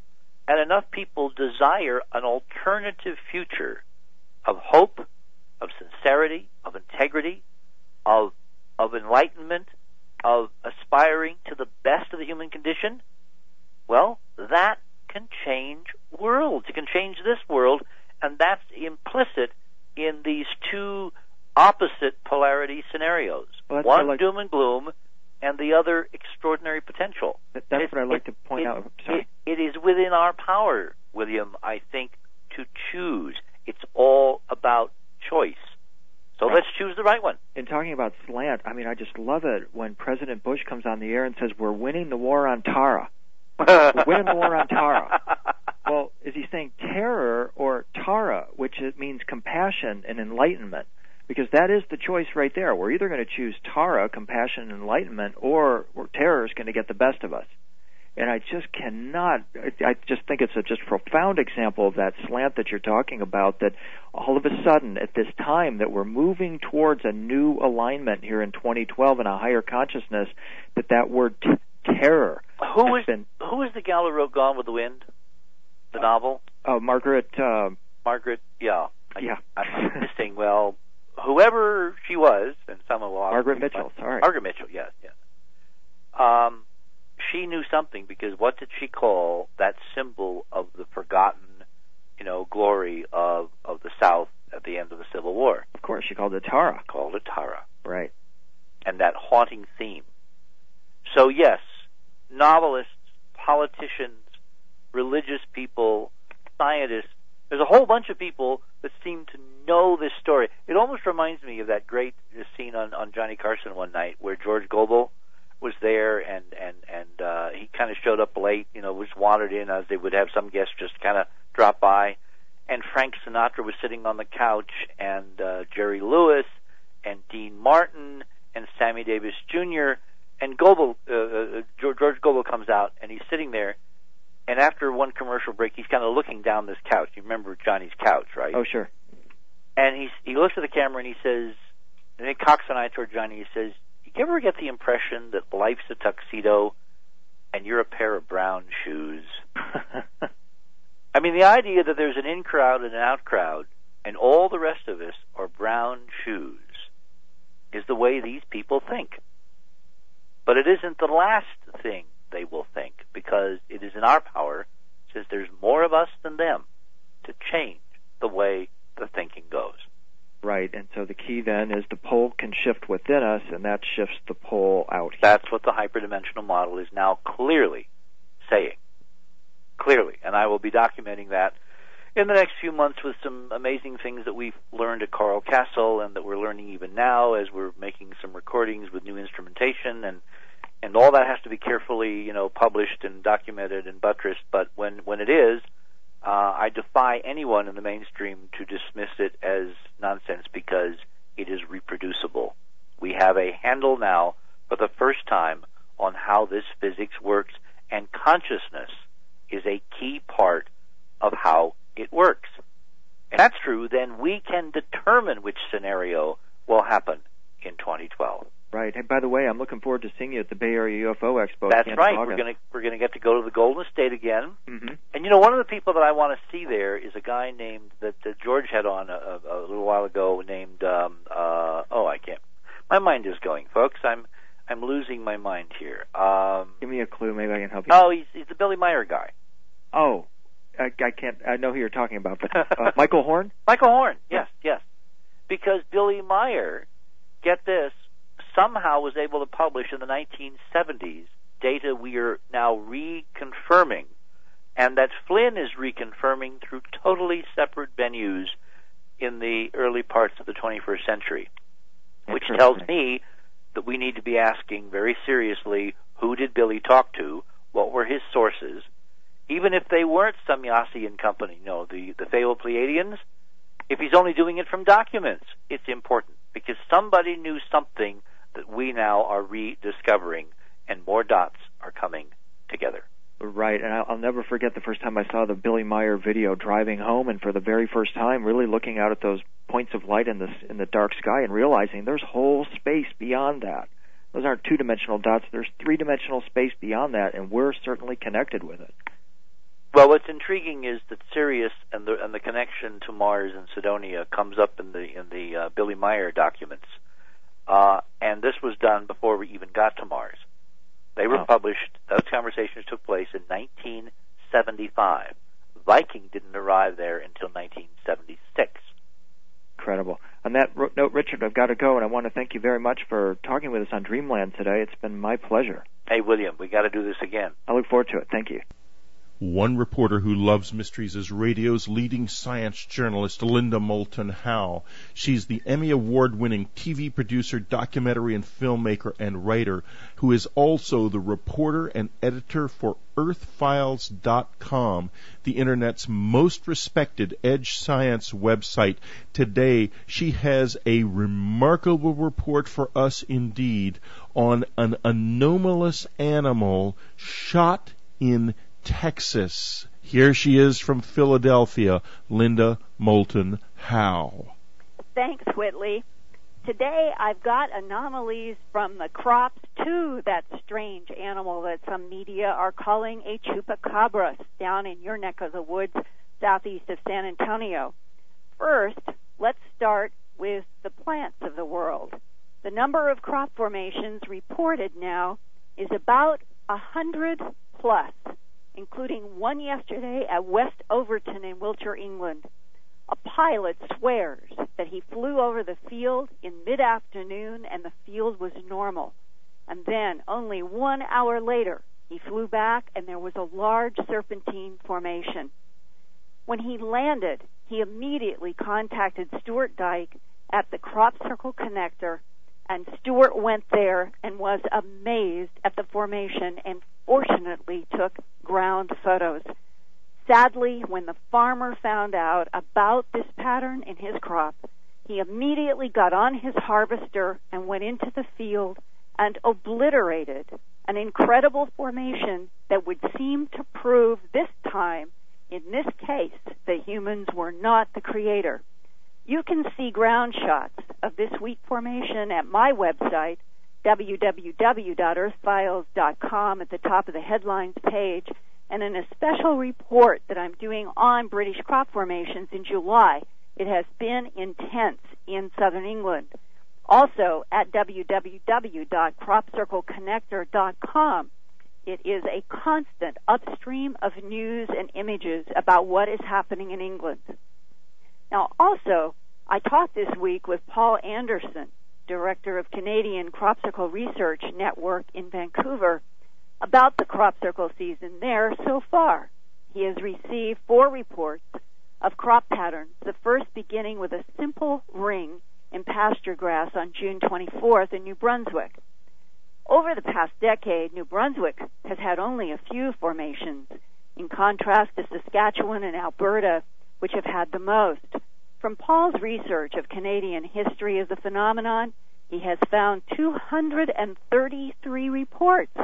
and enough people desire an alternative future of hope, of sincerity, of integrity, of enlightenment, of aspiring to the best of the human condition, well, that can change worlds. It can change this world, and that's implicit in these two opposite polarity scenarios. Well, one doom and gloom, and the other extraordinary potential. That's what I'd like to point out. Sorry. It is within our power, William, I think, to choose. It's all about choice. So let's choose the right one. In talking about slant, I just love it when President Bush comes on the air and says, we're winning the war on Tara. We're winning the war on Tara. Well, is he saying terror or Tara, which means compassion and enlightenment? Because that is the choice right there. We're either going to choose Tara, compassion and enlightenment, or terror is going to get the best of us. And I just cannot, I just think it's a just profound example of that slant that you're talking about, that all of a sudden, at this time that we're moving towards a new alignment here in 2012 and a higher consciousness, that word terror. Who was the gal who wrote Gone with the Wind, the novel? Margaret. Margaret, yeah. Yeah. I'm missing, well, whoever she was, and someone will... Margaret Mitchell, sorry. Margaret Mitchell, yes. She knew something, because what did she call that symbol of the forgotten, glory of the South at the end of the Civil War? Of course, she called it Tara. Called it Tara. Right. And that haunting theme. So yes, novelists, politicians, religious people, scientists, there's a whole bunch of people that seem to know this story. It almost reminds me of that great scene on Johnny Carson one night where George Gobel was there, and he kind of showed up late, was wandered in, as they would have some guests just kind of drop by, and Frank Sinatra was sitting on the couch, and Jerry Lewis, and Dean Martin, and Sammy Davis Jr., and George Gobel comes out, and he's sitting there, and after one commercial break, he's kind of looking down this couch. You remember Johnny's couch, right? Oh, sure. And he looks at the camera, and he says, and he cocks an eye toward Johnny, he says, you ever get the impression that life's a tuxedo and you're a pair of brown shoes? I mean, the idea that there's an in crowd and an out crowd and all the rest of us are brown shoes is the way these people think. But it isn't the last thing they will think, because it is in our power, since there's more of us than them, to change the way the thinking goes. Right, and so the key then is the pole can shift within us, and that shifts the pole out here. That's what the hyperdimensional model is now clearly saying. Clearly. And I will be documenting that in the next few months with some amazing things that we've learned at Coral Castle and that we're learning even now as we're making some recordings with new instrumentation, and all that has to be carefully, published and documented and buttressed. But when it is, I defy anyone in the mainstream to dismiss it as nonsense, because it is reproducible. We have a handle now, for the first time, on how this physics works, and consciousness is a key part of how it works. If that's true, then we can determine which scenario will happen in 2012. Right. Hey, by the way, I'm looking forward to seeing you at the Bay Area UFO Expo. That's right. We're going to get to go to the Golden State again. Mm-hmm. And one of the people that I want to see there is a guy named that George had on a little while ago, named I can't. My mind is going, folks. I'm losing my mind here. Give me a clue. Maybe I can help you. Oh, he's the Billy Meyer guy. Oh, I can't. I know who you're talking about, but Michael Horn. Michael Horn. Yes. Because Billy Meyer, get this, somehow was able to publish in the 1970s data we are now reconfirming, and that Flynn is reconfirming through totally separate venues in the early parts of the 21st century, which tells me that we need to be asking very seriously, who did Billy talk to? What were his sources? Even if they weren't some Yassian company, the Thale Pleiadians, if he's only doing it from documents, it's important, because somebody knew something that we now are rediscovering, and more dots are coming together. Right, and I'll never forget the first time I saw the Billy Meyer video driving home, and for the very first time really looking out at those points of light in the dark sky and realizing there's whole space beyond that. Those aren't two-dimensional dots, there's three-dimensional space beyond that, and we're certainly connected with it. Well, what's intriguing is that Sirius and the connection to Mars and Cydonia comes up in the Billy Meyer documents. And this was done before we even got to Mars. They were published, those conversations took place in 1975. Viking didn't arrive there until 1976. Incredible. On that note, Richard, I've got to go, and I want to thank you very much for talking with us on Dreamland today. It's been my pleasure. Hey, William, we got to do this again. I look forward to it. Thank you. One reporter who loves mysteries is radio's leading science journalist, Linda Moulton Howe. She's the Emmy Award-winning TV producer, documentary and filmmaker, and writer, who is also the reporter and editor for EarthFiles.com, the Internet's most respected edge science website. Today, she has a remarkable report for us indeed on an anomalous animal shot in Texas. Here she is from Philadelphia, Linda Moulton Howe. Thanks, Whitley. Today I've got anomalies from the crops to that strange animal that some media are calling a chupacabra down in your neck of the woods southeast of San Antonio. First, let's start with the plants of the world. The number of crop formations reported now is about 100 plus, including one yesterday at West Overton in Wiltshire, England. A pilot swears that he flew over the field in mid-afternoon and the field was normal. And then, only 1 hour later, he flew back and there was a large serpentine formation. When he landed, he immediately contacted Stuart Dyke at the Crop Circle Connector, and Stuart went there and was amazed at the formation and fortunately took ground photos. Sadly, when the farmer found out about this pattern in his crop, he immediately got on his harvester and went into the field and obliterated an incredible formation that would seem to prove this time, in this case, that humans were not the creator. You can see ground shots of this wheat formation at my website, www.earthfiles.com, at the top of the headlines page, and in a special report that I'm doing on British crop formations in July. It has been intense in southern England. Also at www.cropcircleconnector.com, it is a constant upstream of news and images about what is happening in England. Now, also, I talked this week with Paul Anderson, director of Canadian Crop Circle Research Network in Vancouver, about the crop circle season there so far. He has received 4 reports of crop patterns, the first beginning with a simple ring in pasture grass on June 24th in New Brunswick. Over the past decade, New Brunswick has had only a few formations, in contrast to Saskatchewan and Alberta, which have had the most. From Paul's research of Canadian history of the phenomenon, he has found 233 reports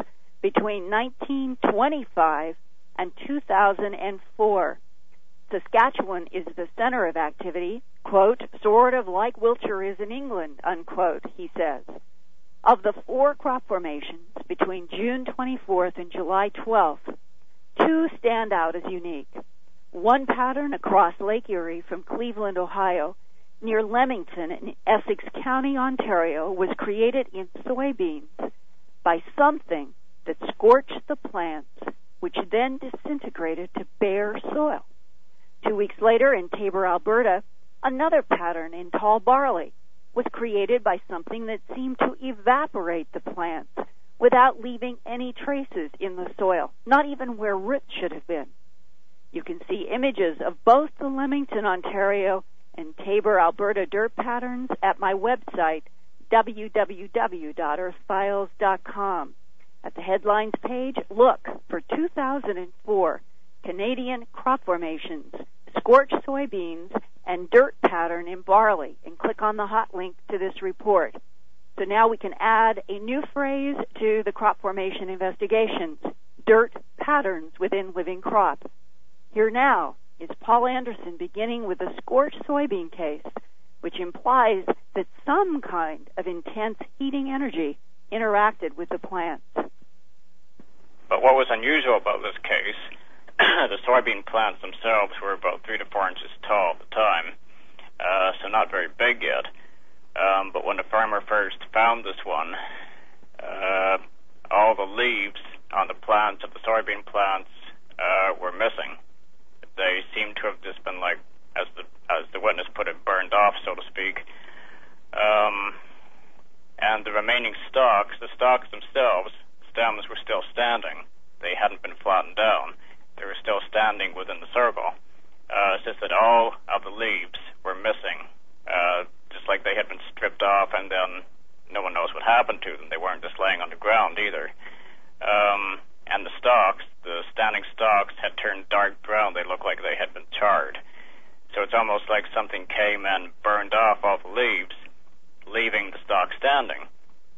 between 1925 and 2004. Saskatchewan is the center of activity, quote, sort of like Wiltshire is in England, unquote, he says. Of the 4 crop formations between June 24th and July 12th, 2 stand out as unique. One pattern across Lake Erie from Cleveland, Ohio, near Leamington in Essex County, Ontario, was created in soybeans by something that scorched the plants, which then disintegrated to bare soil. 2 weeks later, in Tabor, Alberta, another pattern in tall barley was created by something that seemed to evaporate the plants without leaving any traces in the soil, not even where roots should have been. You can see images of both the Leamington, Ontario, and Tabor, Alberta dirt patterns at my website, www.earthfiles.com. At the headlines page, look for 2004 Canadian crop formations, scorched soybeans, and dirt pattern in barley, and click on the hot link to this report. So now we can add a new phrase to the crop formation investigations, dirt patterns within living crops. Here now is Paul Anderson beginning with a scorched soybean case, which implies that some kind of intense heating energy interacted with the plants. But what was unusual about this case, the soybean plants themselves were about 3 to 4 inches tall at the time, so not very big yet. But when the farmer first found this one, all the leaves on the plants of the soybean plants were missing. They seem to have just been, like, as the witness put it, burned off, so to speak. And the remaining stalks, the stalks themselves, stems were still standing. They hadn't been flattened down. they were still standing within the circle. It's just that all of the leaves were missing, just like they had been stripped off, and then no one knows what happened to them. They weren't just laying on the ground either. And the stalks, the standing stalks, had turned dark brown. They looked like they had been charred. So it's almost like something came and burned off all the leaves, leaving the stalk standing.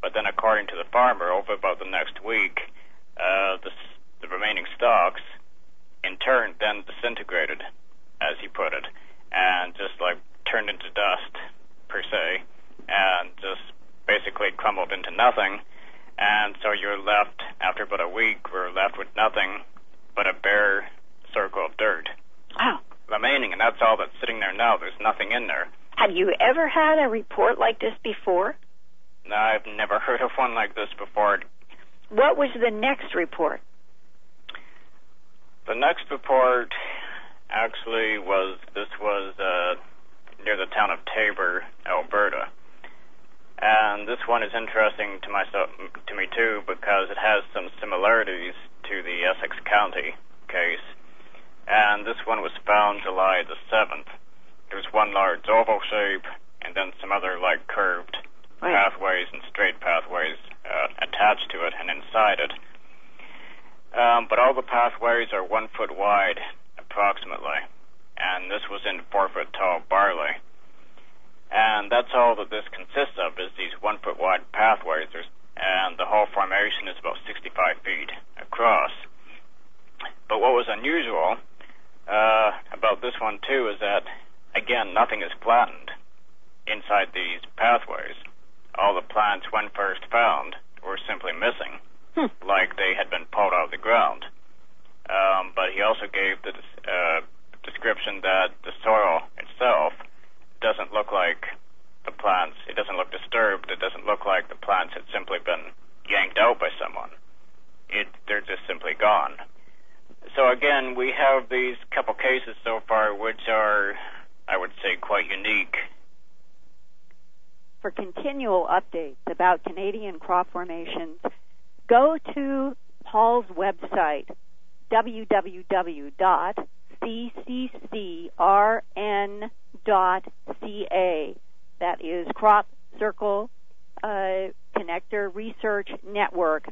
But then, according to the farmer, over about the next week, the remaining stalks, in turn, then disintegrated, as he put it, and just like turned into dust, per se, and just basically crumbled into nothing. And so you're left, after about a week, we're left with nothing but a bare circle of dirt. Wow. Remaining, and that's all that's sitting there now. There's nothing in there. Have you ever had a report like this before? No, I've never heard of one like this before. What was the next report? The next report actually was near the town of Taber, Alberta. And this one is interesting to me too, because it has some similarities to the Essex County case. And this one was found July the 7th. There was one large oval shape, and then some other like curved pathways and straight pathways attached to it and inside it. But all the pathways are 1 foot wide, approximately, and this was in 4 foot tall barley. And that's all that this consists of, is these 1 foot wide pathways, and the whole formation is about 65 feet across. But what was unusual about this one, too, is that, again, nothing is flattened inside these pathways. All the plants, when first found, were simply missing, like they had been pulled out of the ground. But he also gave the description that the soil itself doesn't look like the plants. It doesn't look disturbed. It doesn't look like the plants had simply been yanked out by someone. They're just simply gone. So again, we have these couple cases so far which are, I would say, quite unique. For continual updates about Canadian crop formations, go to Paul's website, www.cccrn.ca. That is Crop Circle Connector Research Network,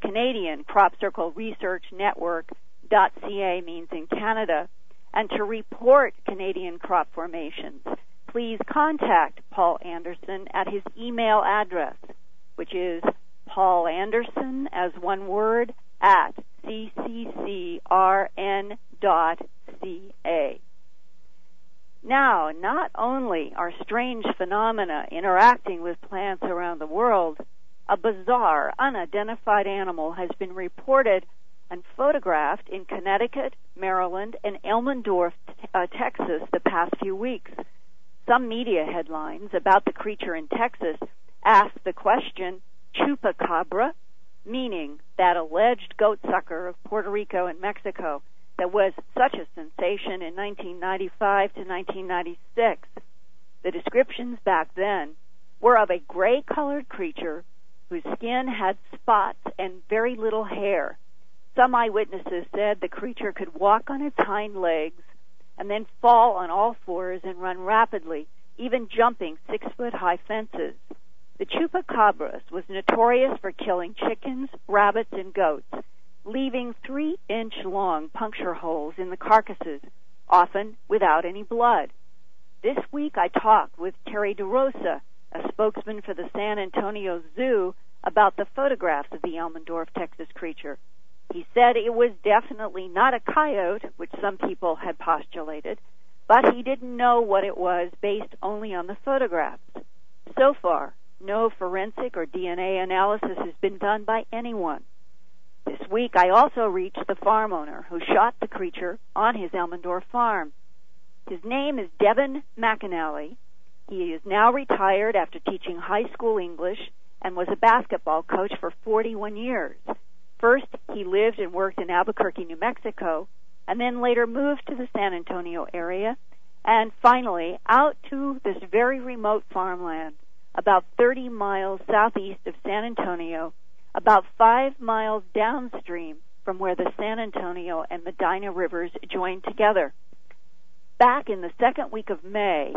Canadian Crop Circle Research Network.ca means in Canada. And to report Canadian crop formations, please contact Paul Anderson at his email address, which is paulanderson, as one word, at cccrn.ca. Now, not only are strange phenomena interacting with plants around the world, a bizarre, unidentified animal has been reported and photographed in Connecticut, Maryland, and Elmendorf, Texas, the past few weeks. Some media headlines about the creature in Texas ask the question, chupacabra, meaning that alleged goatsucker of Puerto Rico and Mexico that was such a sensation in 1995 to 1996. The descriptions back then were of a gray-colored creature whose skin had spots and very little hair. Some eyewitnesses said the creature could walk on its hind legs and then fall on all fours and run rapidly, even jumping 6-foot-high fences. The chupacabras was notorious for killing chickens, rabbits, and goats, leaving 3-inch-long puncture holes in the carcasses, often without any blood. This week I talked with Terry DeRosa, a spokesman for the San Antonio Zoo, about the photographs of the Elmendorf, Texas creature. He said it was definitely not a coyote, which some people had postulated, but he didn't know what it was based only on the photographs. So far, no forensic or DNA analysis has been done by anyone. This week, I also reached the farm owner who shot the creature on his Elmendorf farm. His name is Devin McAnally. He is now retired after teaching high school English and was a basketball coach for 41 years. First, he lived and worked in Albuquerque, New Mexico, and then later moved to the San Antonio area, and finally out to this very remote farmland, about 30 miles southeast of San Antonio, about 5 miles downstream from where the San Antonio and Medina rivers join together. Back in the second week of May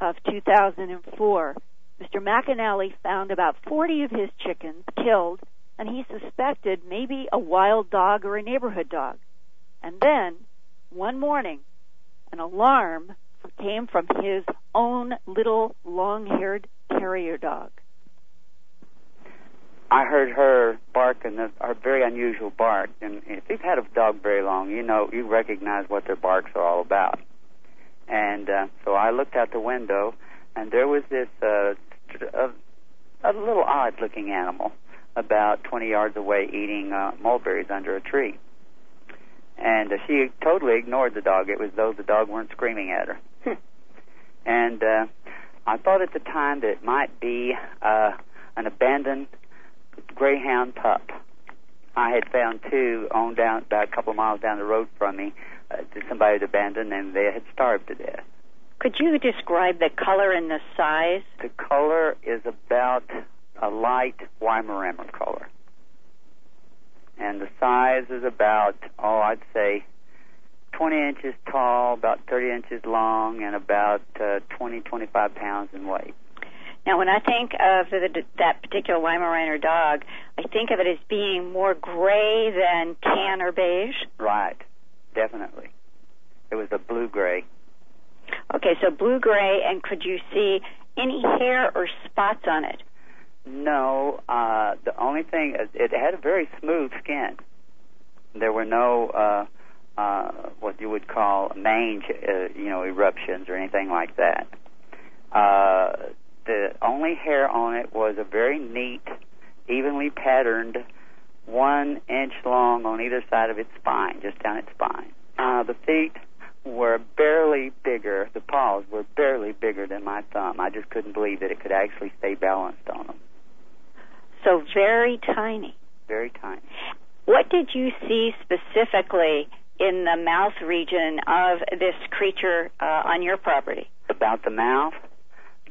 of 2004, Mr. McAnally found about 40 of his chickens killed, and he suspected maybe a wild dog or a neighborhood dog. And then, one morning, an alarm came from his own little long-haired terrier dog. I heard her bark, and her very unusual bark. And if you've had a dog very long, you recognize what their barks are all about. And so I looked out the window, and there was this a little odd-looking animal about 20 yards away eating mulberries under a tree. And she totally ignored the dog. It was as though the dog weren't screaming at her. And I thought at the time that it might be an abandoned greyhound pup. I had found two on down about a couple of miles down the road from me. Somebody had abandoned, and they had starved to death. Could you describe the color and the size? The color is about a light Weimaraner color. And the size is about, I'd say 20 inches tall, about 30 inches long, and about 20, 25 pounds in weight. Now, when I think of that particular Weimaraner dog, I think of it as being more gray than tan or beige. Right, definitely. It was a blue-gray. Okay, so blue-gray, and could you see any hair or spots on it? No, the only thing, it had a very smooth skin. There were no, what you would call mange, eruptions or anything like that. The only hair on it was a very neat, evenly patterned, 1 inch long on either side of its spine, just down its spine. The feet were barely bigger. The paws were barely bigger than my thumb. I just couldn't believe that it could actually stay balanced on them. So very tiny. Very tiny. What did you see specifically in the mouth region of this creature on your property? About the mouth?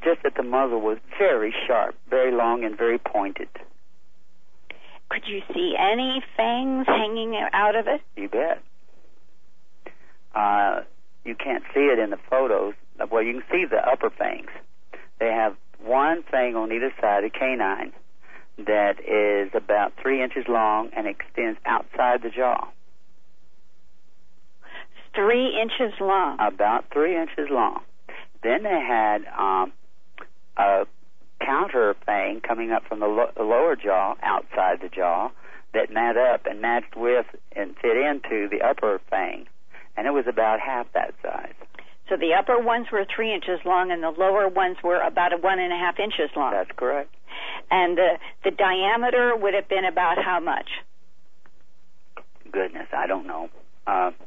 Just that the muzzle was very sharp, very long, and very pointed. Could you see any fangs hanging out of it? You bet. You can't see it in the photos. Well, you can see the upper fangs. They have one fang on either side of the canine that is about 3 inches long and extends outside the jaw. 3 inches long? About 3 inches long. Then they had a counter fang coming up from the lower jaw, outside the jaw, that met up and matched with and fit into the upper fang. And it was about half that size. So the upper ones were 3 inches long and the lower ones were about 1.5 inches long? That's correct. And the diameter would have been about how much? Goodness, I don't know.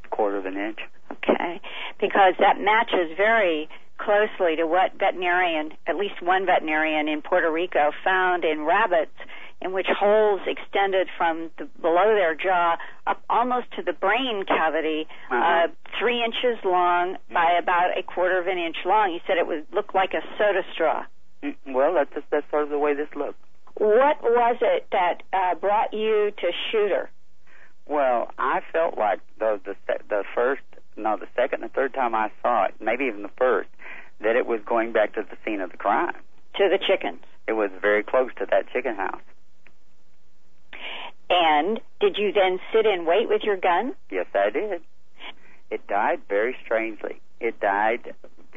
Quarter of an inch. Okay. Because that matches very closely to what at least one veterinarian in Puerto Rico found in rabbits, in which holes extended from below their jaw up almost to the brain cavity, 3 inches long by about 1/4 of an inch long. He said it would look like a soda straw. Well, that's sort of the way this looked. What was it that brought you to shoot her? Well, I felt like the second and third time I saw it, maybe even the first, that it was going back to the scene of the crime. To the chickens. It was very close to that chicken house. And did you then sit and wait with your gun? Yes, I did. It died very strangely. It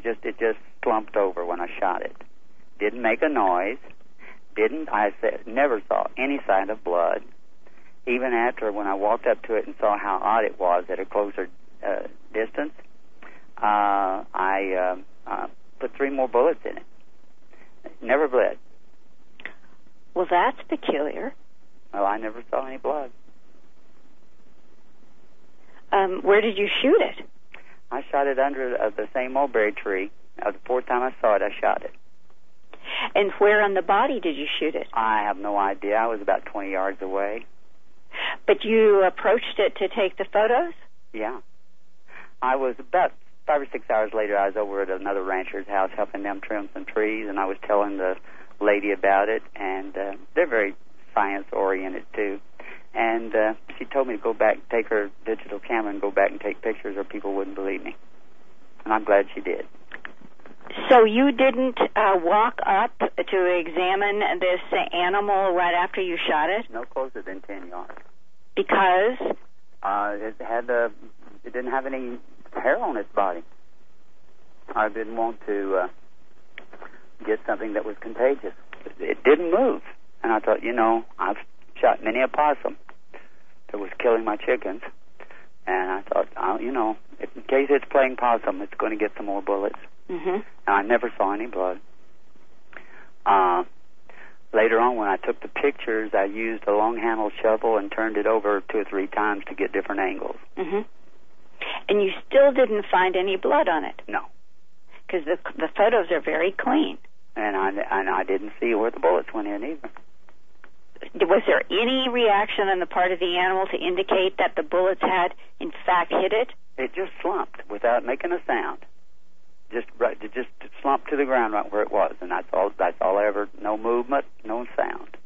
just slumped over when I shot it. Didn't make a noise. Never saw any sign of blood. Even after, when I walked up to it and saw how odd it was at a closer distance, I put 3 more bullets in it. It never bled. Well, that's peculiar. Well, I never saw any blood. Where did you shoot it? I shot it under the same mulberry tree. The fourth time I saw it, I shot it. And where on the body did you shoot it? I have no idea. I was about 20 yards away. But you approached it to take the photos? Yeah. I was about 5 or 6 hours later, I was over at another rancher's house helping them trim some trees, and I was telling the lady about it, and they're very science-oriented, too. And she told me to go back, take her digital camera and go back and take pictures or people wouldn't believe me. And I'm glad she did. So you didn't walk up to examine this animal right after you shot it? No closer than 10 yards. Because? It didn't have any hair on its body. I didn't want to get something that was contagious. It didn't move. And I thought, I've shot many a possum that was killing my chickens. And I thought, in case it's playing possum, it's going to get some more bullets. Mm-hmm. And I never saw any blood. Later on, when I took the pictures, I used a long-handled shovel and turned it over 2 or 3 times to get different angles. Mm-hmm. And you still didn't find any blood on it? No. Because the photos are very clean. And I didn't see where the bullets went in either. Was there any reaction on the part of the animal to indicate that the bullets had, in fact, hit it? It just slumped without making a sound. Just slumped to the ground right where it was, and that's all I ever. No movement, no sound.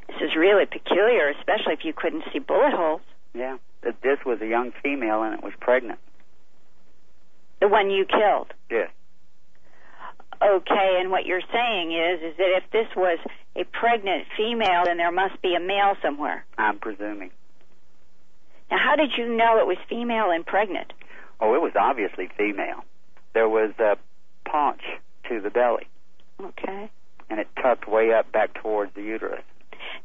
This is really peculiar, especially if you couldn't see bullet holes. Yeah, this was a young female, and it was pregnant. The one you killed? Yes. Okay, and what you're saying is that if this was a pregnant female, then there must be a male somewhere. I'm presuming. Now, how did you know it was female and pregnant? Oh, it was obviously female. There was a paunch to the belly. Okay. And it tucked way up back towards the uterus.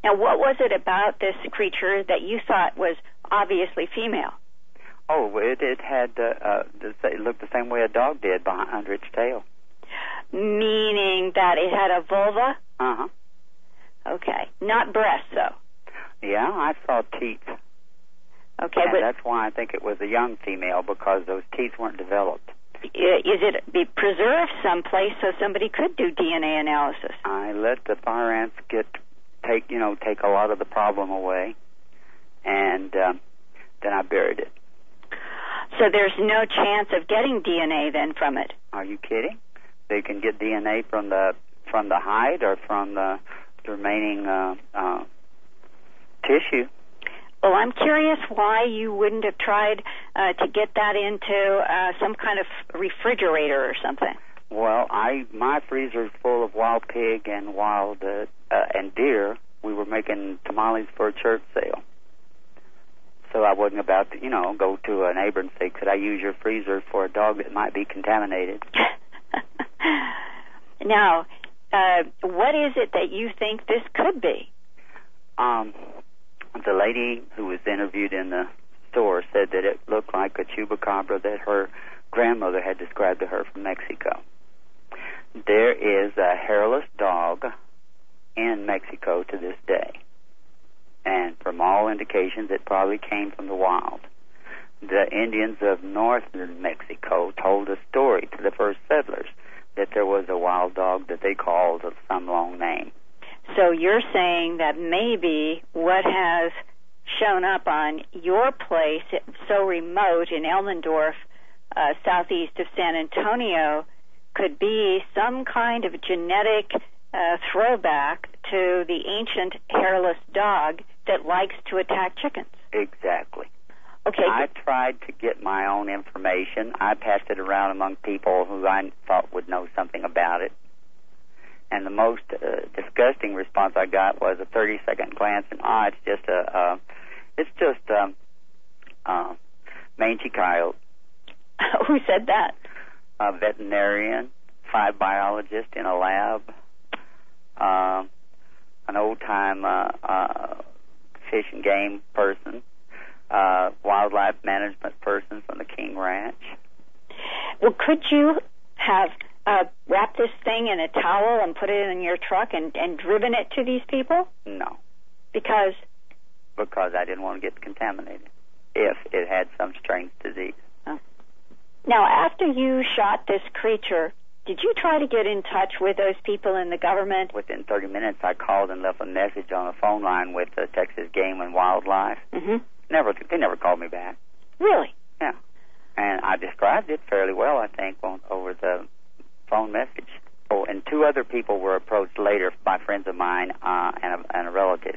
Now, what was it about this creature that you thought was obviously female? Oh, it had it looked the same way a dog did under its tail. Meaning that it had a vulva? Uh-huh. Okay. Not breasts, though? Yeah, I saw teeth. Okay, and but that's why I think it was a young female, because those teeth weren't developed. Is it be preserved someplace so somebody could do DNA analysis? I let the fire ants take a lot of the problem away, and then I buried it. So there's no chance of getting DNA then from it? Are you kidding? They can get DNA from the hide or from the remaining tissue. Well, I'm curious why you wouldn't have tried to get that into some kind of refrigerator or something. Well, my freezer's full of wild pig and wild and deer. We were making tamales for a church sale, so I wasn't about to, go to a neighbor and say, "Could I use your freezer for a dog that might be contaminated?" Now, what is it that you think this could be? The lady who was interviewed in the store said that it looked like a chupacabra that her grandmother had described to her from Mexico. There is a hairless dog in Mexico to this day. And from all indications, it probably came from the wild. The Indians of northern Mexico told a story to the first settlers that there was a wild dog that they called some long name. So you're saying that maybe what has shown up on your place, so remote in Elmendorf, southeast of San Antonio, could be some kind of genetic throwback to the ancient hairless dog that likes to attack chickens. Exactly. Okay. I tried to get my own information. I passed it around among people who I thought would know something about it. And the most disgusting response I got was a 30-second glance, and it's just mangy coyote. Who said that? A veterinarian, 5 biologists in a lab, an old-time fish and game person, wildlife management person from the King Ranch. Well, could you have wrapped this thing in a towel and put it in your truck and driven it to these people? No. Because? Because I didn't want to get contaminated if it had some strange disease. Oh. Now, after you shot this creature, did you try to get in touch with those people in the government? Within 30 minutes, I called and left a message on a phone line with the Texas Game and Wildlife. Mm-hmm. They never called me back. Really? Yeah. And I described it fairly well, I think, over the phone message. Oh, and 2 other people were approached later by friends of mine and a relative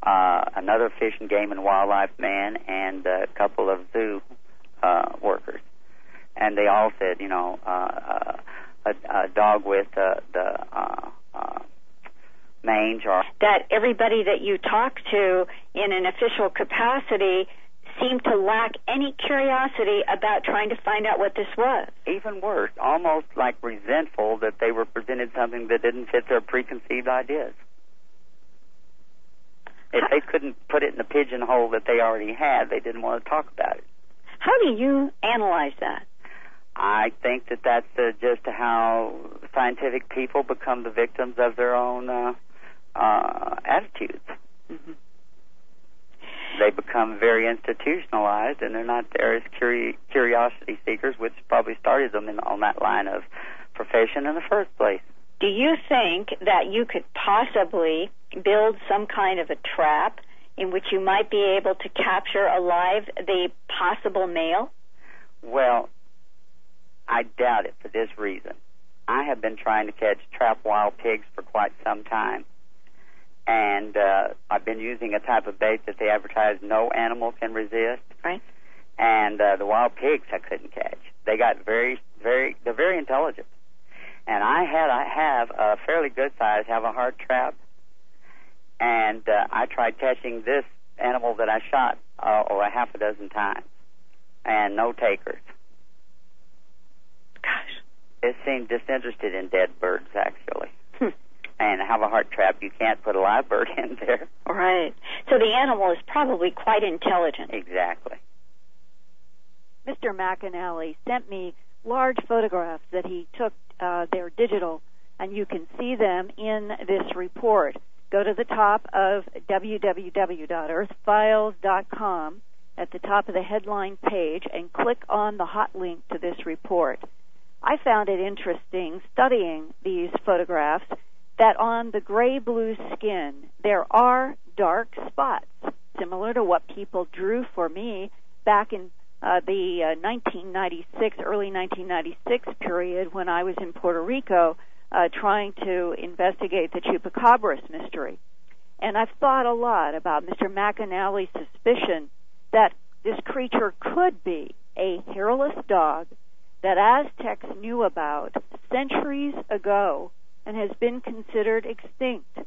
another Fish and Game and Wildlife man, and a couple of zoo workers. And they all said, you know, a dog with the mange, or that everybody that you talk to in an official capacity seemed to lack any curiosity about trying to find out what this was. Even worse, almost like resentful that they were presented something that didn't fit their preconceived ideas. If they couldn't put it in the pigeonhole that they already had, they didn't want to talk about it. How do you analyze that? I think that that's just how scientific people become the victims of their own attitudes. Mm-hmm. They become very institutionalized, and they're not there as curiosity seekers, which probably started them on that line of profession in the first place. Do you think that you could possibly build some kind of a trap in which you might be able to capture alive the possible male? Well, I doubt it for this reason. I have been trying to catch trap wild pigs for quite some time, and I've been using a type of bait that they advertise no animal can resist. Right. And the wild pigs I couldn't catch. They got they're very intelligent. And I have a fairly good size, have a hard trap, and I tried catching this animal that I shot a half a dozen times, and no takers. Gosh. It seemed disinterested in dead birds, actually. And have a heart trap, you can't put a live bird in there. Right. So the animal is probably quite intelligent. Exactly. Mr. McAnally sent me large photographs that he took. They're digital, and you can see them in this report. Go to the top of www.earthfiles.com at the top of the headline page and click on the hot link to this report. I found it interesting studying these photographs that on the gray-blue skin there are dark spots, similar to what people drew for me back in the 1996, early 1996 period when I was in Puerto Rico trying to investigate the chupacabras mystery. And I've thought a lot about Mr. McAnally's suspicion that this creature could be a hairless dog that Aztecs knew about centuries ago and has been considered extinct.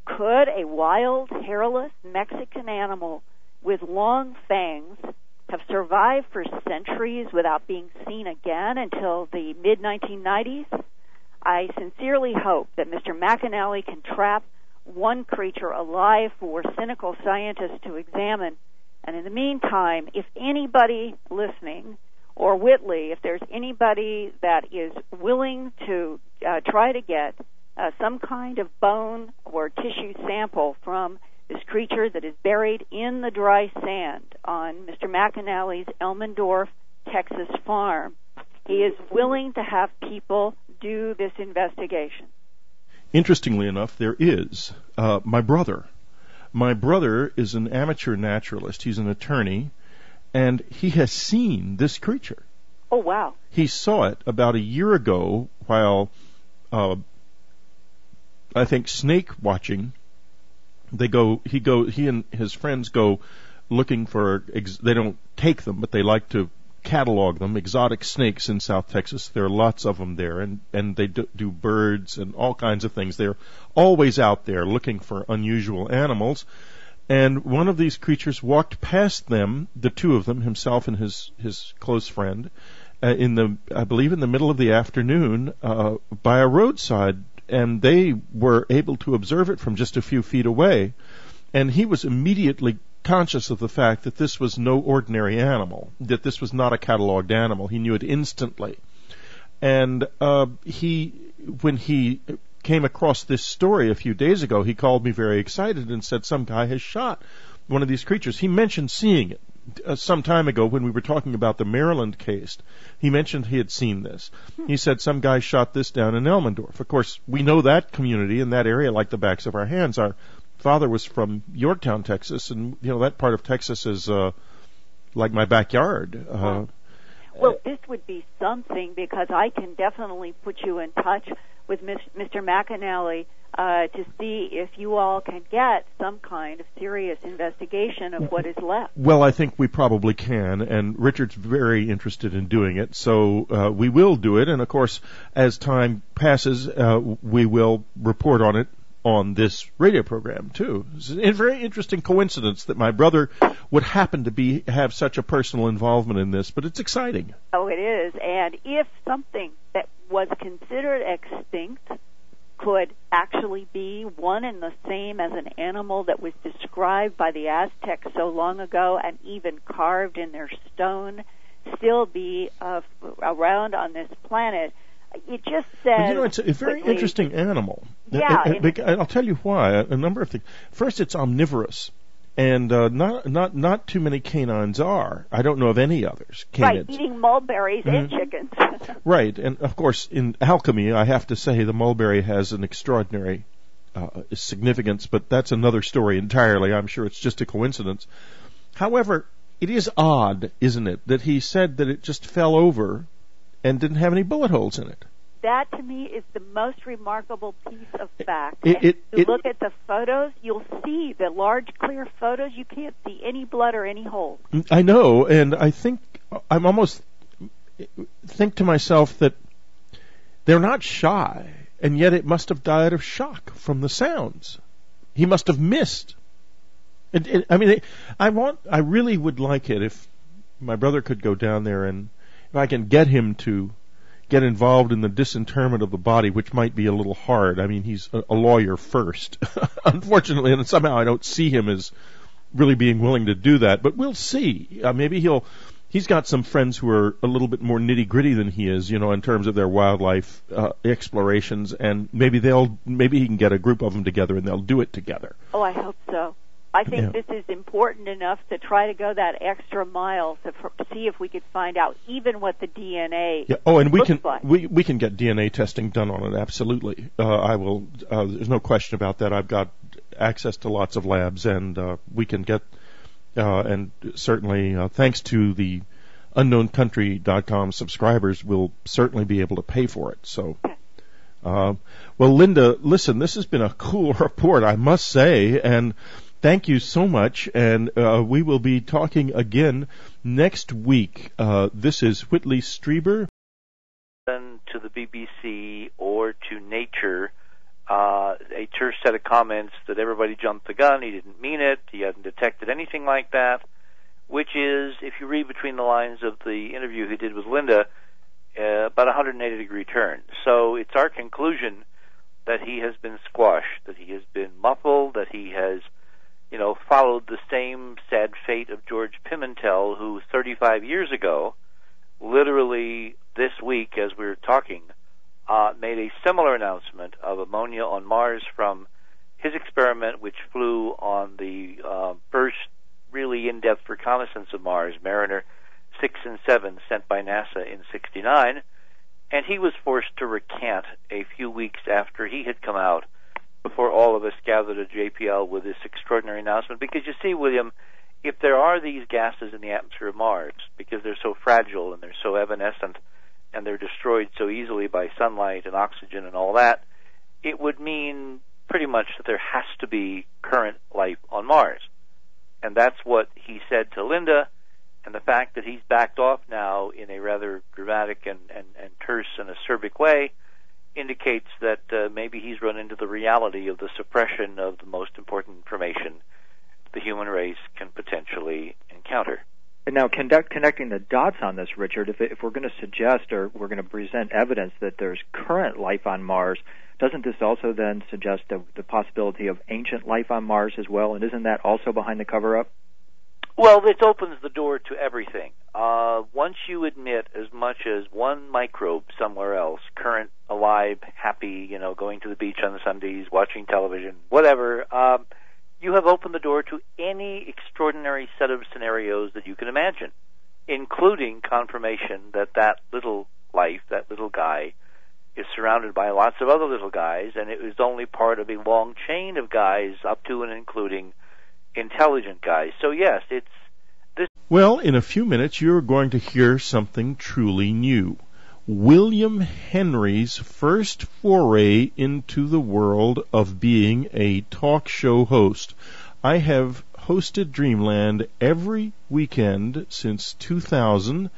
Could a wild, hairless Mexican animal with long fangs have survived for centuries without being seen again until the mid-1990s? I sincerely hope that Mr. McAnally can trap one creature alive for cynical scientists to examine. And in the meantime, if anybody listening, or Whitley, if there's anybody that is willing to try to get some kind of bone or tissue sample from this creature that is buried in the dry sand on Mr. McAnally's Elmendorf, Texas farm, he is willing to have people do this investigation. Interestingly enough, there is. My brother is an amateur naturalist. He's an attorney, and he has seen this creature. Oh, wow. He saw it about a year ago while, I think, snake watching. He and his friends go looking for, they don't take them, but they like to catalog them, exotic snakes in South Texas. There are lots of them there, and they do birds and all kinds of things. They're always out there looking for unusual animals. And one of these creatures walked past them, the two of them, himself and his close friend, I believe in the middle of the afternoon, by a roadside, and they were able to observe it from just a few feet away. And he was immediately conscious of the fact that this was no ordinary animal, that this was not a cataloged animal. He knew it instantly. And when he came across this story a few days ago, he called me very excited and said some guy has shot one of these creatures. He mentioned seeing it some time ago when we were talking about the Maryland case. He mentioned he had seen this. He said some guy shot this down in Elmendorf. Of course, we know that community and that area like the backs of our hands. Our father was from Yorktown, Texas, and that part of Texas is like my backyard. Well, this would be something, because I can definitely put you in touch with Mr. McAnally to see if you all can get some kind of serious investigation of what is left. Well, I think we probably can, and Richard's very interested in doing it, so we will do it, and of course, as time passes, we will report on it on this radio program, too. It's a very interesting coincidence that my brother would happen to have such a personal involvement in this, but it's exciting. Oh, it is, and if something that was considered extinct could actually be one and the same as an animal that was described by the Aztecs so long ago and even carved in their stone, still be around on this planet. It just says... Well, it's a very interesting animal. Yeah. And I'll tell you why. A number of things. First, it's omnivorous. And not too many canines are. I don't know of any others. Canids. Right, eating mulberries and chickens. Right, and of course in alchemy, I have to say the mulberry has an extraordinary significance, but that's another story entirely. I'm sure it's just a coincidence. However, it is odd, isn't it, that he said that it just fell over and didn't have any bullet holes in it. That, to me, is the most remarkable piece of fact. If you look at the photos, you'll see the large, clear photos. You can't see any blood or any holes. I know, and I'm almost think to myself that they're not shy, and yet it must have died of shock from the sounds. He must have missed. I really would like it if my brother could go down there, and if I can get him to get involved in the disinterment of the body, which might be a little hard. I mean, he's a lawyer first, unfortunately, and somehow I don't see him as really being willing to do that. But we'll see. Maybe he's got some friends who are a little bit more nitty-gritty than he is, in terms of their wildlife explorations, and maybe he can get a group of them together and they'll do it together. Oh, I hope so. I think this is important enough to try to go that extra mile to see if we could find out even what the DNA looks like. We can get DNA testing done on it, absolutely. I will. There's no question about that. I've got access to lots of labs, and we can get, and certainly thanks to the unknowncountry.com subscribers, we'll certainly be able to pay for it. So. Well, Linda, listen, this has been a cool report, I must say, and thank you so much, and we will be talking again next week. This is Whitley Strieber. To the BBC or to Nature, a terse set of comments that everybody jumped the gun, he didn't mean it, he hadn't detected anything like that, which is, if you read between the lines of the interview he did with Linda, about a 180-degree turn. So it's our conclusion that he has been squashed, that he has been muffled, that he has followed the same sad fate of George Pimentel, who 35 years ago, literally this week as we were talking, made a similar announcement of ammonia on Mars from his experiment, which flew on the first really in-depth reconnaissance of Mars, Mariner 6 and 7, sent by NASA in '69, and he was forced to recant a few weeks after he had come out before all of us gathered at JPL with this extraordinary announcement. Because you see, William, if there are these gases in the atmosphere of Mars, because they're so fragile and they're so evanescent and they're destroyed so easily by sunlight and oxygen and all that, it would mean pretty much that there has to be current life on Mars. And that's what he said to Linda, and the fact that he's backed off now in a rather dramatic and terse and acerbic way indicates that maybe he's run into the reality of the suppression of the most important information the human race can potentially encounter. And now, connecting the dots on this, Richard, if we're going to suggest or we're going to present evidence that there's current life on Mars, doesn't this also then suggest the possibility of ancient life on Mars as well? And isn't that also behind the cover-up? Well, this opens the door to everything. Once you admit as much as one microbe somewhere else, current, alive, happy, going to the beach on Sundays, watching television, whatever, you have opened the door to any extraordinary set of scenarios that you can imagine, including confirmation that little life, that little guy, is surrounded by lots of other little guys, and it is only part of a long chain of guys up to and including intelligent guys. So yes, it's this. Well, in a few minutes you're going to hear something truly new. William Henry's first foray into the world of being a talk show host. I have hosted Dreamland every weekend since 2000,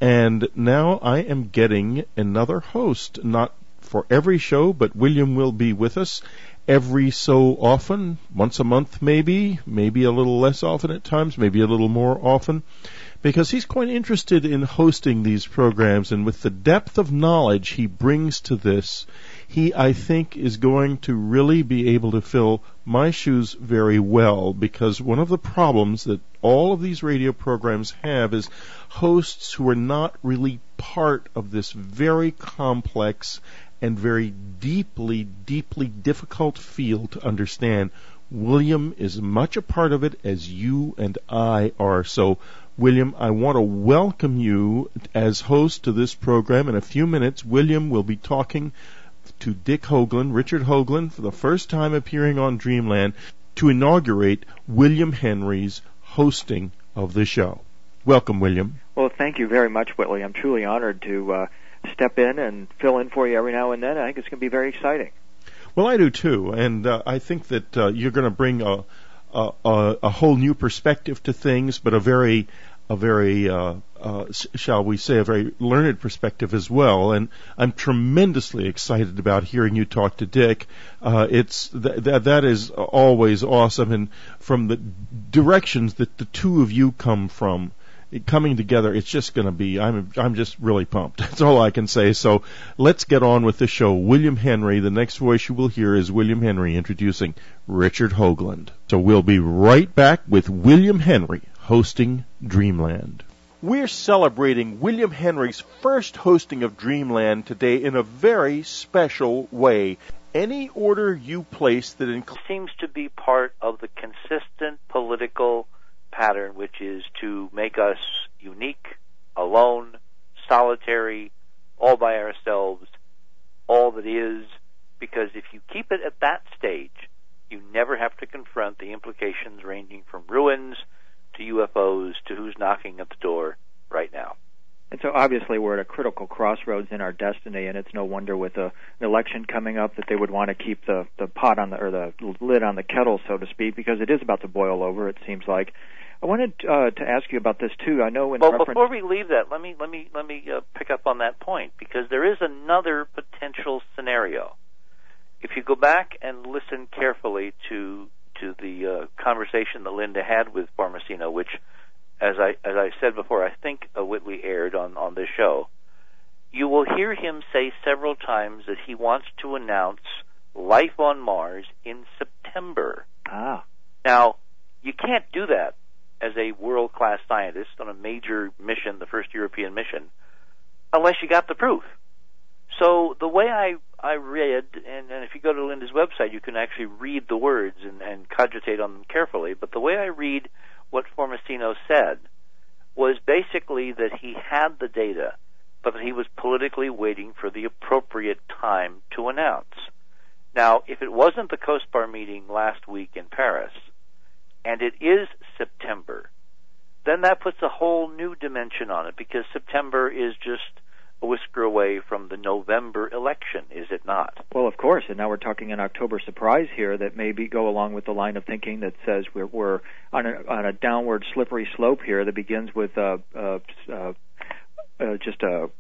and now I am getting another host, not for every show, but William will be with us every so often, once a month maybe a little less often at times, maybe a little more often, because he's quite interested in hosting these programs, and with the depth of knowledge he brings to this, he, I think, is going to really be able to fill my shoes very well, because one of the problems that all of these radio programs have is hosts who are not really part of this very complex and very deeply, deeply difficult field to understand. William is much a part of it as you and I are. So, William, I want to welcome you as host to this program. In a few minutes, William will be talking to Dick Hoagland, Richard Hoagland, for the first time appearing on Dreamland, to inaugurate William Henry's hosting of the show. Welcome, William. Well, thank you very much, Whitley. I'm truly honored to step in and fill in for you every now and then. I think it's going to be very exciting. Well, I do too, and I think that you're going to bring a whole new perspective to things, but a very shall we say, a very learned perspective as well. And I'm tremendously excited about hearing you talk to Dick. That is always awesome, and from the directions that the two of you come from, coming together, it's just going to be, I'm just really pumped. That's all I can say. So let's get on with the show. William Henry, the next voice you will hear is William Henry introducing Richard Hoagland. So we'll be right back with William Henry hosting Dreamland. We're celebrating William Henry's first hosting of Dreamland today in a very special way. Any order you place that seems to be part of the consistent political pattern, which is to make us unique, alone, solitary, all by ourselves, all that is, because if you keep it at that stage, you never have to confront the implications ranging from ruins to UFOs to who's knocking at the door right now. And so obviously we're at a critical crossroads in our destiny, and it's no wonder with an election coming up that they would want to keep the pot on the lid on the kettle, so to speak, because it is about to boil over, it seems like. I wanted to ask you about this too. I know before we leave that, let me pick up on that point, because there is another potential scenario. If you go back and listen carefully to the conversation that Linda had with Formasino, which, as I said before, I think Whitley aired on this show, you will hear him say several times that he wants to announce life on Mars in September. Now, you can't do that as a world-class scientist on a major mission, the first European mission, unless you got the proof. So the way I read, and if you go to Linda's website, you can actually read the words and cogitate on them carefully, but the way I read what Formasino said was basically that he had the data, but that he was politically waiting for the appropriate time to announce. Now, if it wasn't the COSPAR meeting last week in Paris, and it is September, then that puts a whole new dimension on it, because September is just a whisker away from the November election, is it not? Well, of course, and now we're talking an October surprise here that maybe go along with the line of thinking that says we're on a downward slippery slope here that begins with just a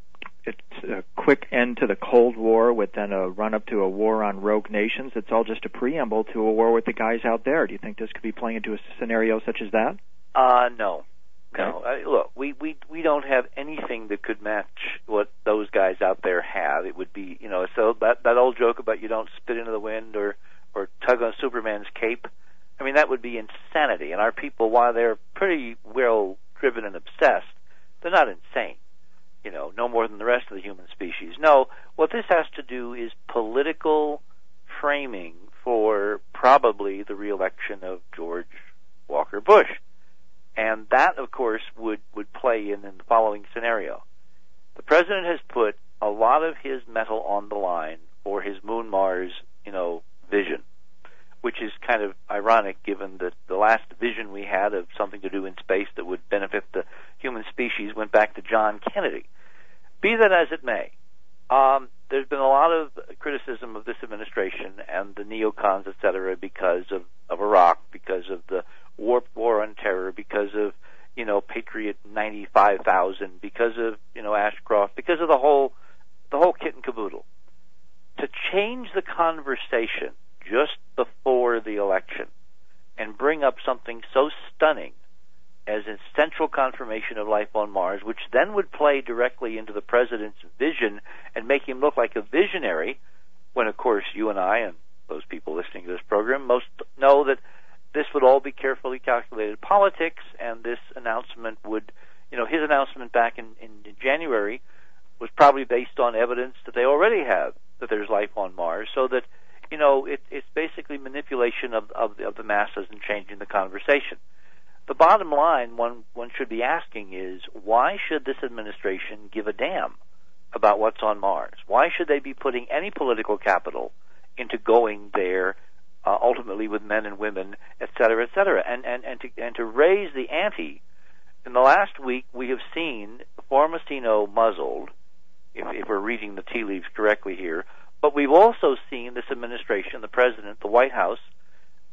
quick end to the Cold War with then a run-up to a war on rogue nations. It's all just a preamble to a war with the guys out there. Do you think this could be playing into a scenario such as that? No. Okay. No. Look, we don't have anything that could match what those guys out there have. It would be, so that old joke about you don't spit into the wind or tug on Superman's cape, I mean, that would be insanity. And our people, while they're pretty well driven and obsessed, they're not insane. No more than the rest of the human species. No, what this has to do is political framing for probably the re-election of George Walker Bush. And that, of course, would play in the following scenario. The president has put a lot of his metal on the line for his Moon Mars, vision, which is kind of ironic given that the last vision we had of something to do in space that would benefit the human species went back to John Kennedy. Be that as it may, there's been a lot of criticism of this administration and the neocons, et cetera, because of Iraq, because of the warped war on terror, because of, Patriot 95,000, because of, Ashcroft, because of the whole kit and caboodle. To change the conversation just before the election and bring up something so stunning as a central confirmation of life on Mars, which then would play directly into the president's vision and make him look like a visionary, when, of course, you and I and those people listening to this program most know that this would all be carefully calculated politics, and this announcement would, his announcement back in January was probably based on evidence that they already have that there's life on Mars, so that, it's basically manipulation of the masses and changing the conversation. The bottom line one should be asking is, why should this administration give a damn about what's on Mars? Why should they be putting any political capital into going there, ultimately with men and women, et cetera, and to raise the ante? In the last week, we have seen Formosino muzzled, if we're reading the tea leaves correctly here, but we've also seen this administration, the president, the White House,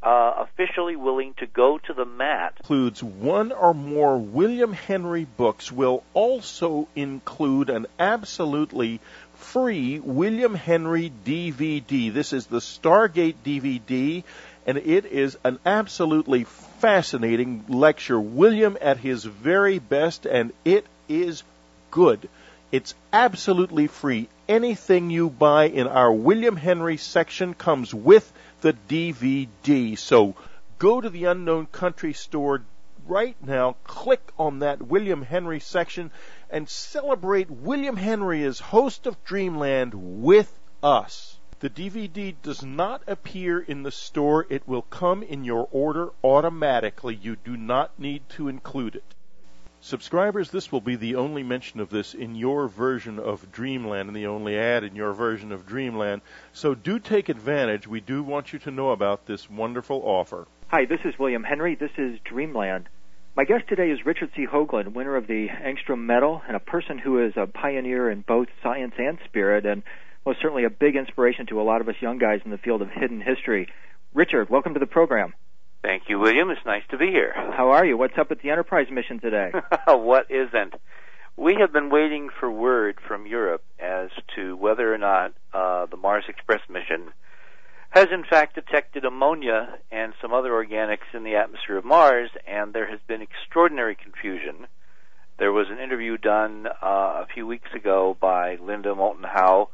officially willing to go to the mat. Includes one or more William Henry books, will also include an absolutely free William Henry DVD. This is the Stargate DVD, and it is an absolutely fascinating lecture. William at his very best, and it is good. It's absolutely free. Anything you buy in our William Henry section comes with the DVD. So go to the Unknown Country store right now, click on that William Henry section, and celebrate William Henry as host of Dreamland with us. The DVD does not appear in the store. It will come in your order automatically. You do not need to include it. Subscribers, this will be the only mention of this in your version of Dreamland and the only ad in your version of Dreamland. So do take advantage. We do want you to know about this wonderful offer. Hi, this is William Henry. This is Dreamland. My guest today is Richard C. Hoagland, winner of the Angstrom Medal, and a person who is a pioneer in both science and spirit, and most certainly a big inspiration to a lot of us young guys in the field of hidden history. Richard, welcome to the program. Thank you, William. It's nice to be here. How are you? What's up at the Enterprise mission today? What isn't? We have been waiting for word from Europe as to whether or not the Mars Express mission has in fact detected ammonia and some other organics in the atmosphere of Mars, and there has been extraordinary confusion. There was an interview done a few weeks ago by Linda Moulton Howe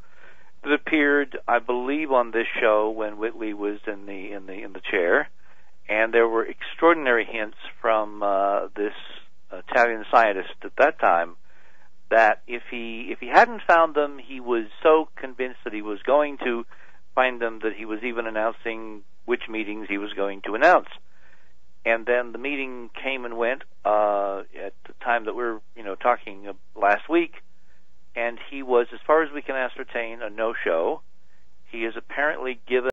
that appeared, I believe, on this show when Whitley was in the chair. And there were extraordinary hints from this Italian scientist at that time that if he hadn't found them, he was so convinced that he was going to find them that he was even announcing which meetings he was going to announce. And then the meeting came and went at the time that we're talking last week, and he was, as far as we can ascertain, a no-show. He is apparently given